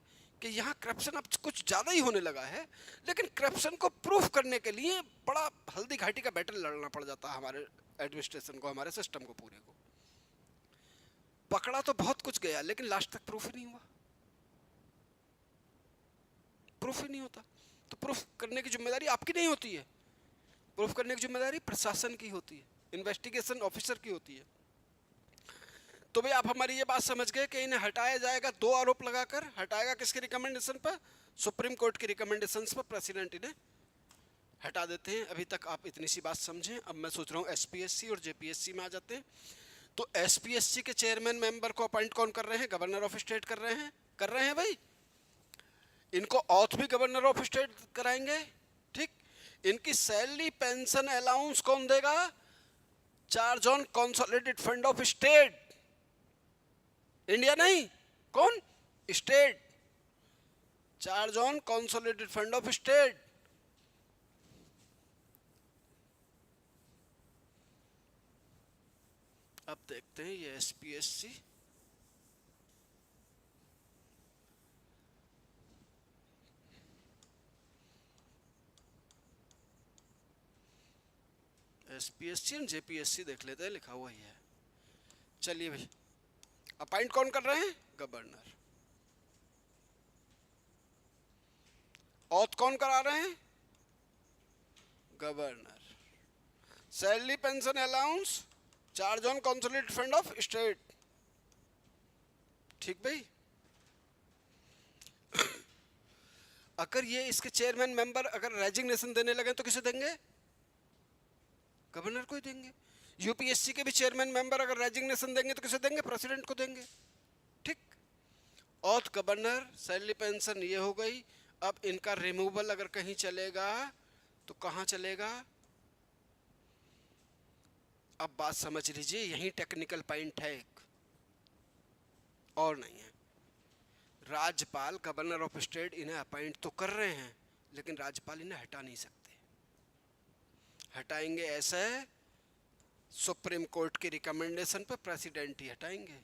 कि यहाँ करप्शन अब कुछ ज़्यादा ही होने लगा है, लेकिन करप्शन को प्रूफ करने के लिए बड़ा हल्दी घाटी का बैटल लड़ना पड़ जाता है हमारे एडमिनिस्ट्रेशन को, हमारे सिस्टम को पूरे को। पकड़ा तो बहुत कुछ गया लेकिन लास्ट तक प्रूफ ही नहीं हुआ, प्रूफ ही नहीं होता। तो प्रूफ करने की जिम्मेदारी आपकी नहीं होती है, प्रूफ करने की जिम्मेदारी प्रशासन की होती है, इन्वेस्टिगेशन ऑफिसर की होती है। तो भाई आप हमारी ये बात समझ गए कि इन्हें हटाया जाएगा, 2 आरोप लगाकर हटाएगा, किसके रिकमेंडेशन पर? सुप्रीम कोर्ट की रिकमेंडेशंस पर प्रेसिडेंट इन्हें हटा देते हैं। अभी तक आप इतनी सी बात समझें। अब मैं सोच रहा हूँ एसपीएससी और जेपीएससी में आ जाते हैं। तो एसपीएससी के चेयरमैन मेंबर को अपॉइंट कौन कर रहे हैं? गवर्नर ऑफ स्टेट कर रहे हैं भाई। इनको ऑथ भी गवर्नर ऑफ स्टेट कराएंगे, ठीक। इनकी सैलरी पेंशन अलाउंस कौन देगा? Charge on consolidated fund of state, India नहीं, कौन? State, charge on consolidated fund of state. अब देखते हैं ये एसपीएससी एसपीएससी और जेपीएससी देख लेते हैं, लिखा हुआ ही है। चलिए भाई, अपॉइंट कौन कर रहे हैं? गवर्नर। ऑथ कौन करा रहे हैं? Governor. Salary pension allowance, charge on consolidated fund of state, ठीक भाई। अगर ये इसके चेयरमैन मेंबर अगर रेजिग्नेशन देने लगे तो किसे देंगे? गवर्नर को ही देंगे। यूपीएससी के भी चेयरमैन मेंबर अगर रेजिग्नेशन देंगे तो किसे देंगे? प्रेसिडेंट को देंगे, ठीक। ऑथ गवर्नर, सैलरी पेंशन ये हो गई। अब इनका रिमूवल अगर कहीं चलेगा तो कहां चलेगा? अब बात समझ लीजिए, यही टेक्निकल पॉइंट है एक, और नहीं है। राज्यपाल, गवर्नर ऑफ स्टेट इन्हें अपॉइंट तो कर रहे हैं लेकिन राज्यपाल इन्हें हटा नहीं सकते। हटाएंगे ऐसे सुप्रीम कोर्ट की रिकमेंडेशन पर प्रेसिडेंट ही हटाएंगे।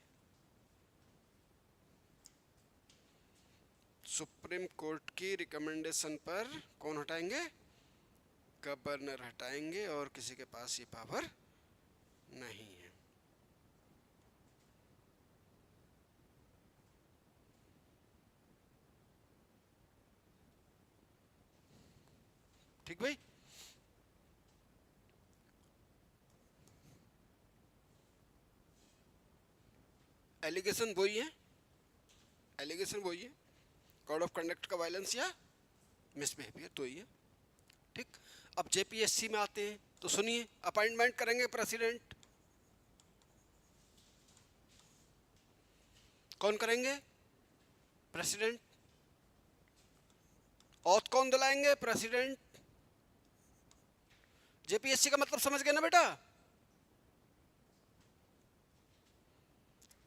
सुप्रीम कोर्ट की रिकमेंडेशन पर कौन हटाएंगे? गवर्नर हटाएंगे, और किसी के पास ये पावर नहीं है। ठीक भाई। एलिगेशन वही है, एलिगेशन वही है, कोड ऑफ कंडक्ट का वायलेंस या मिसबिहेवियर तो ही है, ठीक। अब जेपीएससी में आते हैं तो सुनिए, अपॉइंटमेंट करेंगे प्रेसिडेंट, कौन करेंगे? प्रेसिडेंट। ऑथ कौन दिलाएंगे? प्रेसिडेंट। जेपीएससी का मतलब समझ गए ना बेटा,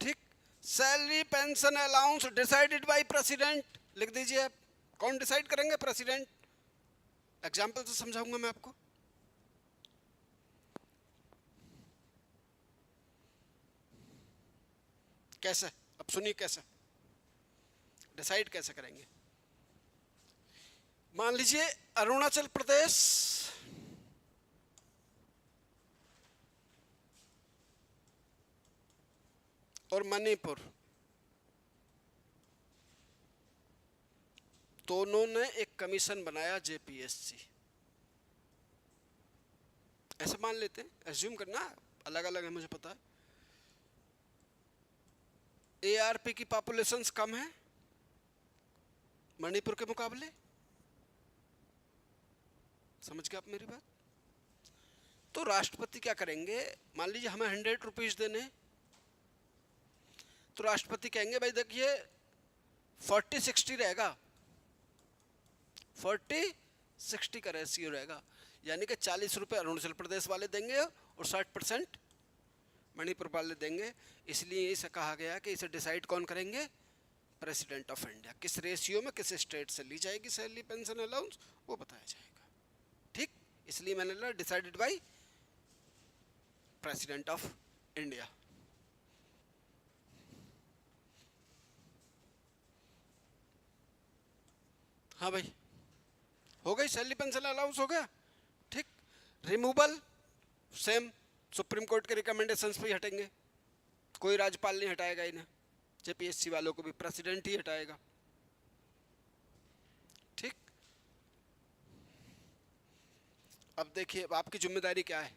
ठीक। Salary pension allowance decided by president, लिख दीजिए आप। कौन डिसाइड करेंगे? प्रेसिडेंट। एग्जाम्पल से समझाऊंगा मैं आपको। कैसे? अब सुनिए कैसे डिसाइड कैसे करेंगे। मान लीजिए अरुणाचल प्रदेश और मणिपुर दोनों ने एक कमीशन बनाया जेपीएससी। ऐसे मान लेते हैं, एज्यूम करना, अलग अलग है मुझे पता है। एआरपी की पॉपुलेशन कम है मणिपुर के मुकाबले, समझ गए आप मेरी बात? तो राष्ट्रपति क्या करेंगे, मान लीजिए हमें 100 रुपीज देने, तो राष्ट्रपति कहेंगे भाई देखिए 40-60 रहेगा, 40-60 का रेशियो रहेगा, यानी कि 40 रुपये अरुणाचल प्रदेश वाले देंगे और 60% मणिपुर वाले देंगे। इसलिए इसे कहा गया कि इसे डिसाइड कौन करेंगे, प्रेसिडेंट ऑफ इंडिया। किस रेशियो में किस स्टेट से ली जाएगी सैलरी पेंशन अलाउंस वो बताया जाएगा, ठीक। इसलिए मैंने लिखा decided by president of India. हाँ भाई, हो गई सैलरी पेंशन अलाउंस, हो गया, ठीक। रिमूवल सेम, सुप्रीम कोर्ट के रिकमेंडेशंस पे ही हटेंगे, कोई राज्यपाल नहीं हटाएगा इन्हें, जेपीएससी वालों को भी प्रेसिडेंट ही हटाएगा, ठीक। अब देखिए आपकी जिम्मेदारी क्या है,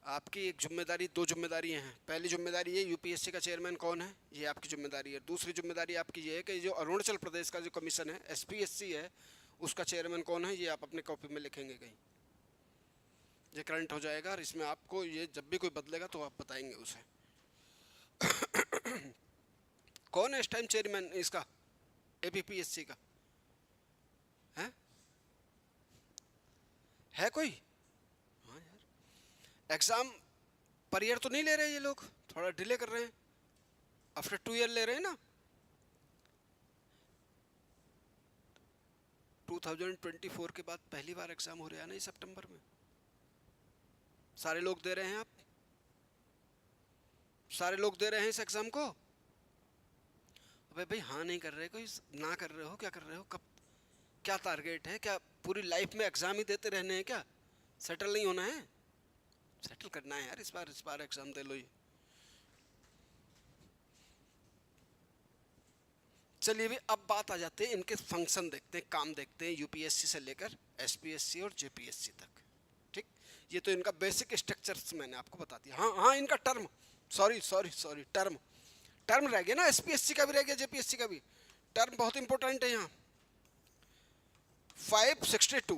आपकी एक जिम्मेदारी, दो जिम्मेदारियां हैं। पहली जिम्मेदारी ये यूपीएससी का चेयरमैन कौन है, ये आपकी जिम्मेदारी है। दूसरी जिम्मेदारी आपकी ये है कि जो अरुणाचल प्रदेश का जो कमीशन है एसपीएससी है, उसका चेयरमैन कौन है, ये आप अपने कॉपी में लिखेंगे कहीं, ये करंट हो जाएगा। और इसमें आपको ये जब भी कोई बदलेगा तो आप बताएंगे उसे। कौन है इस टाइम चेयरमैन इसका, एपीपीएससी का है कोई? हाँ यार, एग्जाम पर ईयर तो नहीं ले रहे ये लोग, थोड़ा डिले कर रहे हैं, आफ्टर 2 ईयर ले रहे हैं ना। 2024 के बाद पहली बार एग्जाम हो रहा है ना, इस सितंबर में। सारे लोग दे रहे हैं, आप सारे लोग दे रहे हैं इस एग्जाम को। अबे भाई हाँ नहीं कर रहे, कोई ना कर रहे हो, क्या कर रहे हो, कब, क्या टारगेट है, क्या पूरी लाइफ में एग्जाम ही देते रहने हैं क्या, सेटल नहीं होना है? सेटल करना है यार, इस बार एग्जाम दे लो ये। चलिए भी अब बात आ जाते हैं इनके फंक्शन देखते हैं, काम देखते हैं, यूपीएससी से लेकर एसपीएससी और जेपीएससी तक, ठीक। ये तो इनका बेसिक स्ट्रक्चर्स मैंने आपको बता दिया। हाँ हाँ, इनका टर्म, सॉरी टर्म, टर्म रह गया ना, एसपीएससी का भी रह गया, जेपीएससी का भी। टर्म बहुत इंपॉर्टेंट है यहाँ। 562,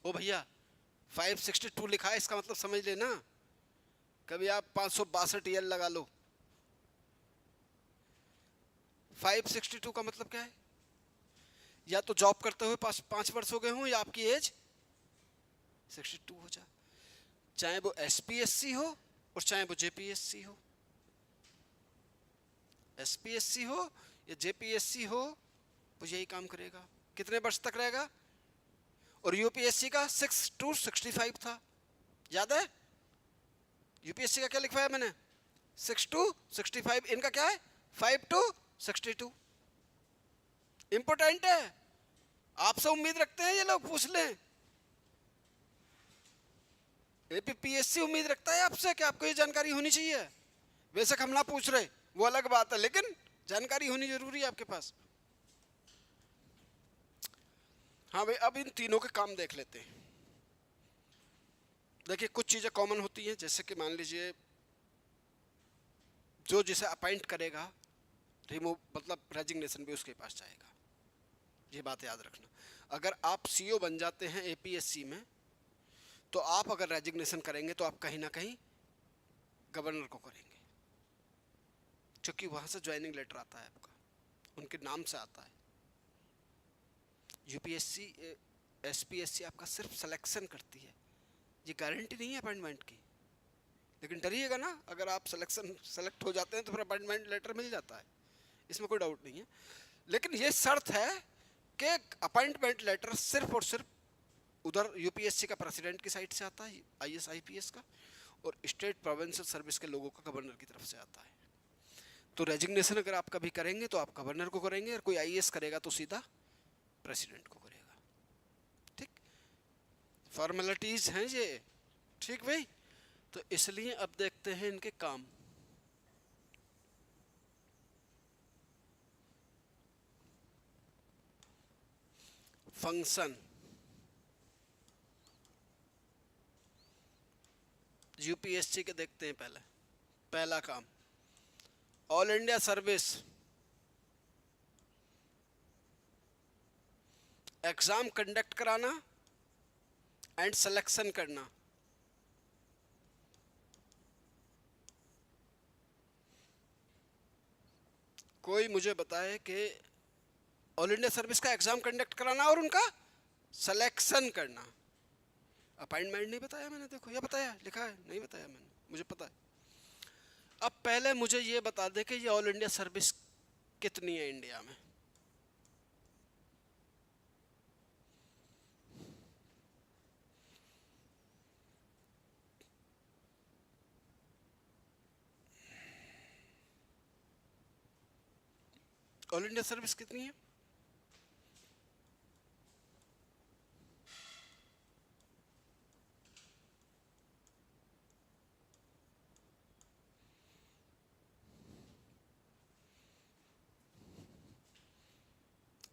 ओ भैया 562 लिखा है, इसका मतलब समझ लेना, कभी आप 562 ईयर लगा लो। 562 का मतलब क्या है, या तो जॉब करते हुए 5 वर्ष हो गए हों, या आपकी एज 62 हो जाए, चाहे वो एसपीएससी हो और चाहे वो जेपीएससी हो। एसपीएससी हो या जेपीएससी हो वो यही काम करेगा। कितने वर्ष तक रहेगा? और यूपीएससी का 6 to 65 था, याद है? यूपीएससी का क्या लिखवाया मैंने, 6 to 65, इनका क्या है 5 to 62। इंपॉर्टेंट है, आपसे उम्मीद रखते हैं ये लोग, पूछ लें। एपीपीएससी उम्मीद रखता है आपसे कि आपको ये जानकारी होनी चाहिए। बेशक हम ना पूछ रहे, वो अलग बात है, लेकिन जानकारी होनी जरूरी है आपके पास। हाँ भाई, अब इन तीनों के काम देख लेते हैं। देखिए कुछ चीज़ें कॉमन होती हैं, जैसे कि मान लीजिए जो जिसे अपॉइंट करेगा, रिमूव मतलब रेजिग्नेशन भी उसके पास जाएगा, ये बात याद रखना। अगर आप सीईओ बन जाते हैं एपीएससी में, तो आप अगर रेजिग्नेशन करेंगे तो आप कहीं ना कहीं गवर्नर को करेंगे, क्योंकि वहाँ से ज्वाइनिंग लेटर आता है आपका, उनके नाम से आता है। यूपीएससी एसपीएससी आपका सिर्फ सिलेक्शन करती है, ये गारंटी नहीं है अपॉइंटमेंट की। लेकिन डरिएगा ना, अगर आप सेलेक्ट हो जाते हैं तो फिर अपॉइंटमेंट लेटर मिल जाता है, इसमें कोई डाउट नहीं है। लेकिन ये शर्त है कि अपॉइंटमेंट लेटर सिर्फ और सिर्फ उधर यूपीएससी का प्रेसिडेंट की साइड से आता है, आईएएस आईपीएस का, और स्टेट प्रोविंशियल सर्विस के लोगों का गवर्नर की तरफ से आता है। तो रेजिग्नेशन अगर आप कभी करेंगे तो आप गवर्नर को करेंगे, और कोई आईएएस करेगा तो सीधा प्रेसिडेंट को करेगा, ठीक। फॉर्मेलिटीज हैं ये, ठीक भाई। तो इसलिए अब देखते हैं इनके काम। फंक्शन, यूपीएससी के देखते हैं। पहला काम all India service, exam conduct कराना एंड सिलेक्शन करना। कोई मुझे बताए कि ऑल इंडिया सर्विस का एग्जाम कंडक्ट कराना और उनका सिलेक्शन करना। अपॉइंटमेंट नहीं बताया मैंने, देखो या बताया, लिखा है नहीं बताया मैंने, मुझे पता है। अब पहले मुझे ये बता दे कि ये ऑल इंडिया सर्विस कितनी है इंडिया में। ऑल इंडिया सर्विस कितनी है?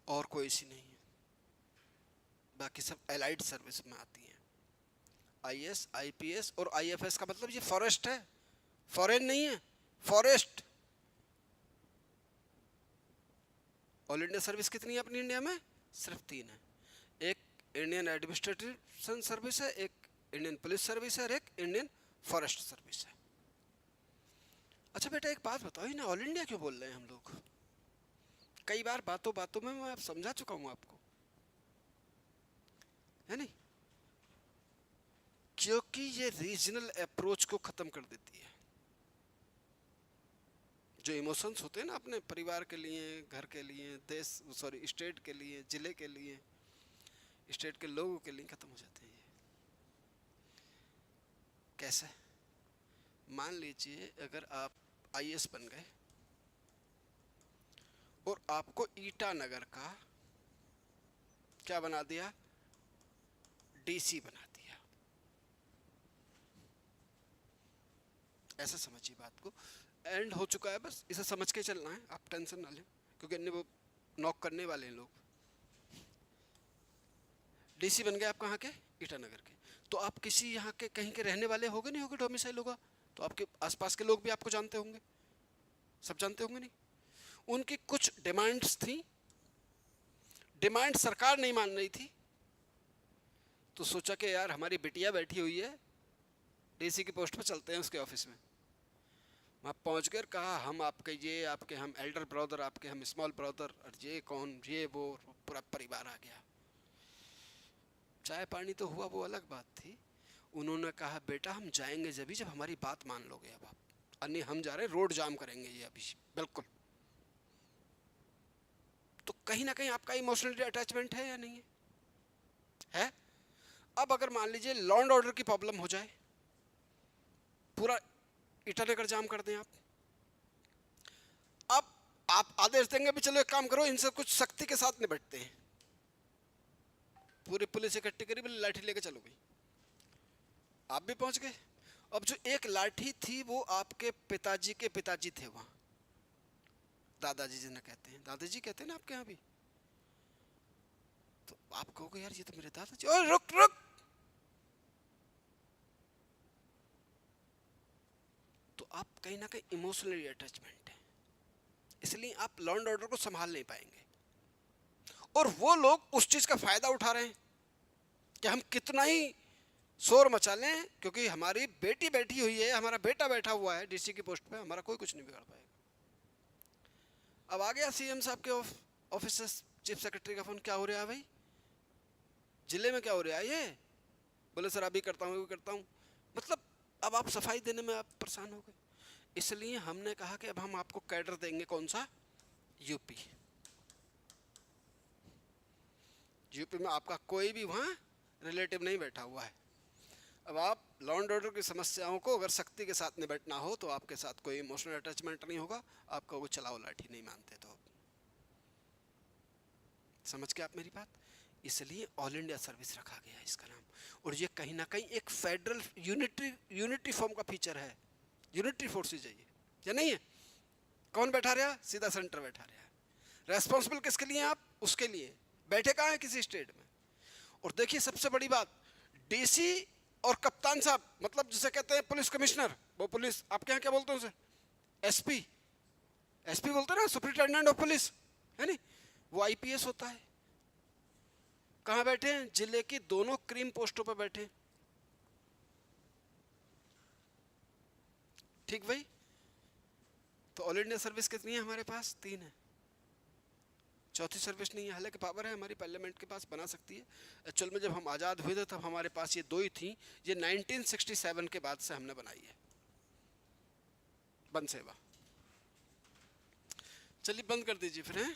और कोई सी नहीं है, बाकी सब एलाइड सर्विस में आती हैं। आईएएस, आईपीएस और आईएफएस का मतलब ये फॉरेस्ट है, फॉरेन नहीं है, फॉरेस्ट। ऑल इंडिया सर्विस कितनी है अपनी इंडिया में? सिर्फ 3 है। एक इंडियन एडमिनिस्ट्रेटिव सर्विस है, एक इंडियन पुलिस सर्विस है और एक इंडियन फॉरेस्ट सर्विस है। अच्छा बेटा एक बात बताओ, ना ऑल इंडिया क्यों बोल रहे हैं हम लोग? कई बार बातों बातों में मैं समझा चुका हूं आपको, है नहीं? क्योंकि ये रीजनल अप्रोच को खत्म कर देती है। जो इमोशंस होते हैं ना अपने परिवार के लिए, घर के लिए, देश सॉरी स्टेट के लिए, जिले के लिए, स्टेट के लोगों के लिए खत्म हो जाते हैं। ये कैसे? मान लीजिए अगर आप आईएएस बन गए और आपको ईटानगर का क्या बना दिया? डीसी बना दिया। ऐसा समझिए बात को, एंड हो चुका है, बस इसे समझ के चलना है, आप टेंशन ना लें, क्योंकि अन्य वो नॉक करने वाले हैं लोग। डीसी बन गए आप कहाँ के? ईटानगर के। तो आप किसी यहाँ के कहीं के रहने वाले होगे नहीं होगे, डोमिसाइल होगा, तो आपके आसपास के लोग भी आपको जानते होंगे, सब जानते होंगे नहीं? उनकी कुछ डिमांड्स थी, डिमांड सरकार नहीं मान रही थी, तो सोचा कि यार हमारी बिटिया बैठी हुई है डीसी की पोस्ट पर, चलते हैं उसके ऑफिस में। वहाँ पहुँच कर कहा हम आपके ये, आपके हम एल्डर ब्रदर, आपके हम स्मॉल ब्रदर, और ये कौन, ये वो, पूरा परिवार आ गया। चाय पानी तो हुआ, वो अलग बात थी। उन्होंने कहा बेटा हम जाएंगे जब हमारी बात मान लोगे, अब आप, अन्य हम जा रहे हैं, रोड जाम करेंगे ये अभी, बिल्कुल। तो कहीं ना कहीं आपका इमोशनल अटैचमेंट है या नहीं है? है। अब अगर मान लीजिए लॉ एंड ऑर्डर की प्रॉब्लम हो जाए, पूरा ईटानगर जाम कर दें अब आप आदेश देंगे भी चलो एक काम करो, इनसे कुछ सख्ती के साथ निपटते हैं, पूरी पुलिस इकट्ठी करी, बोले लाठी लेके चलो भाई। आप भी पहुंच गए। अब जो एक लाठी थी वो आपके पिताजी के पिताजी थे वहां, दादाजी जिन्हें कहते हैं, दादाजी कहते हैं ना आपके यहाँ भी, तो आप कहोगे यार ये तो मेरे दादाजी, ओए रुक रुक, तो आप कहीं ना कहीं इमोशनली अटैचमेंट है, इसलिए आप लॉ एंड ऑर्डर को संभाल नहीं पाएंगे। और वो लोग उस चीज का फायदा उठा रहे हैं कि हम कितना ही शोर मचा लें, क्योंकि हमारी बेटी बैठी हुई है, हमारा बेटा बैठा हुआ है डीसी की पोस्ट पे, हमारा कोई कुछ नहीं बिगाड़ पाएगा। अब आ गया सीएम साहब के ऑफिस से चीफ सेक्रेटरी का फोन, क्या हो रहा है भाई, जिले में क्या हो रहा है ये? बोले सर अभी करता हूँ, अभी करता हूँ। मतलब अब आप सफाई देने में आप परेशान हो गए। इसलिए हमने कहा कि अब हम आपको कैडर देंगे, कौन सा? यूपी। यूपी में आपका कोई भी वहाँ रिलेटिव नहीं बैठा हुआ है। अब आप लॉ एंड ऑर्डर की समस्याओं को अगर सख्ती के साथ निपटना हो तो आपके साथ कोई इमोशनल अटैचमेंट नहीं होगा, आपका वो चलाओ लाठी नहीं मानते तो। समझ के आप मेरी बात? इसलिए ऑल इंडिया सर्विस रखा गया है इसका नाम, और ये कहीं ना कहीं एक फेडरल यूनिटी फॉर्म का फीचर है। यूनिटी फोर्सेज है ये, या नहीं है? कौन बैठा रहा? सीधा सेंटर बैठा रहा है। रेस्पॉन्सिबल किसके लिए? आप उसके लिए बैठे कहाँ हैं? किसी स्टेट में। और देखिए सबसे बड़ी बात, डीसी और कप्तान साहब मतलब जिसे कहते हैं पुलिस कमिश्नर, वो पुलिस आपके यहाँ क्या बोलते हैं उसे? एसपी, एसपी बोलते हैं ना, सुपरिटेंडेंट ऑफ पुलिस, है नहीं? वो आईपीएस होता है। कहाँ बैठे हैं? जिले की दोनों क्रीम पोस्टों पर बैठे। ठीक भाई। तो ऑल इंडिया सर्विस कितनी है हमारे पास? 3 है। चौथी सर्विस नहीं है, हालांकि पावर है हमारी पार्लियामेंट के पास, बना सकती है। एक्चुअल में जब हम आज़ाद हुए थे तब हमारे पास ये 2 ही थी, ये 1967 के बाद से हमने बनाई है वन सेवा। चलिए बंद कर दीजिए फिर, हैं?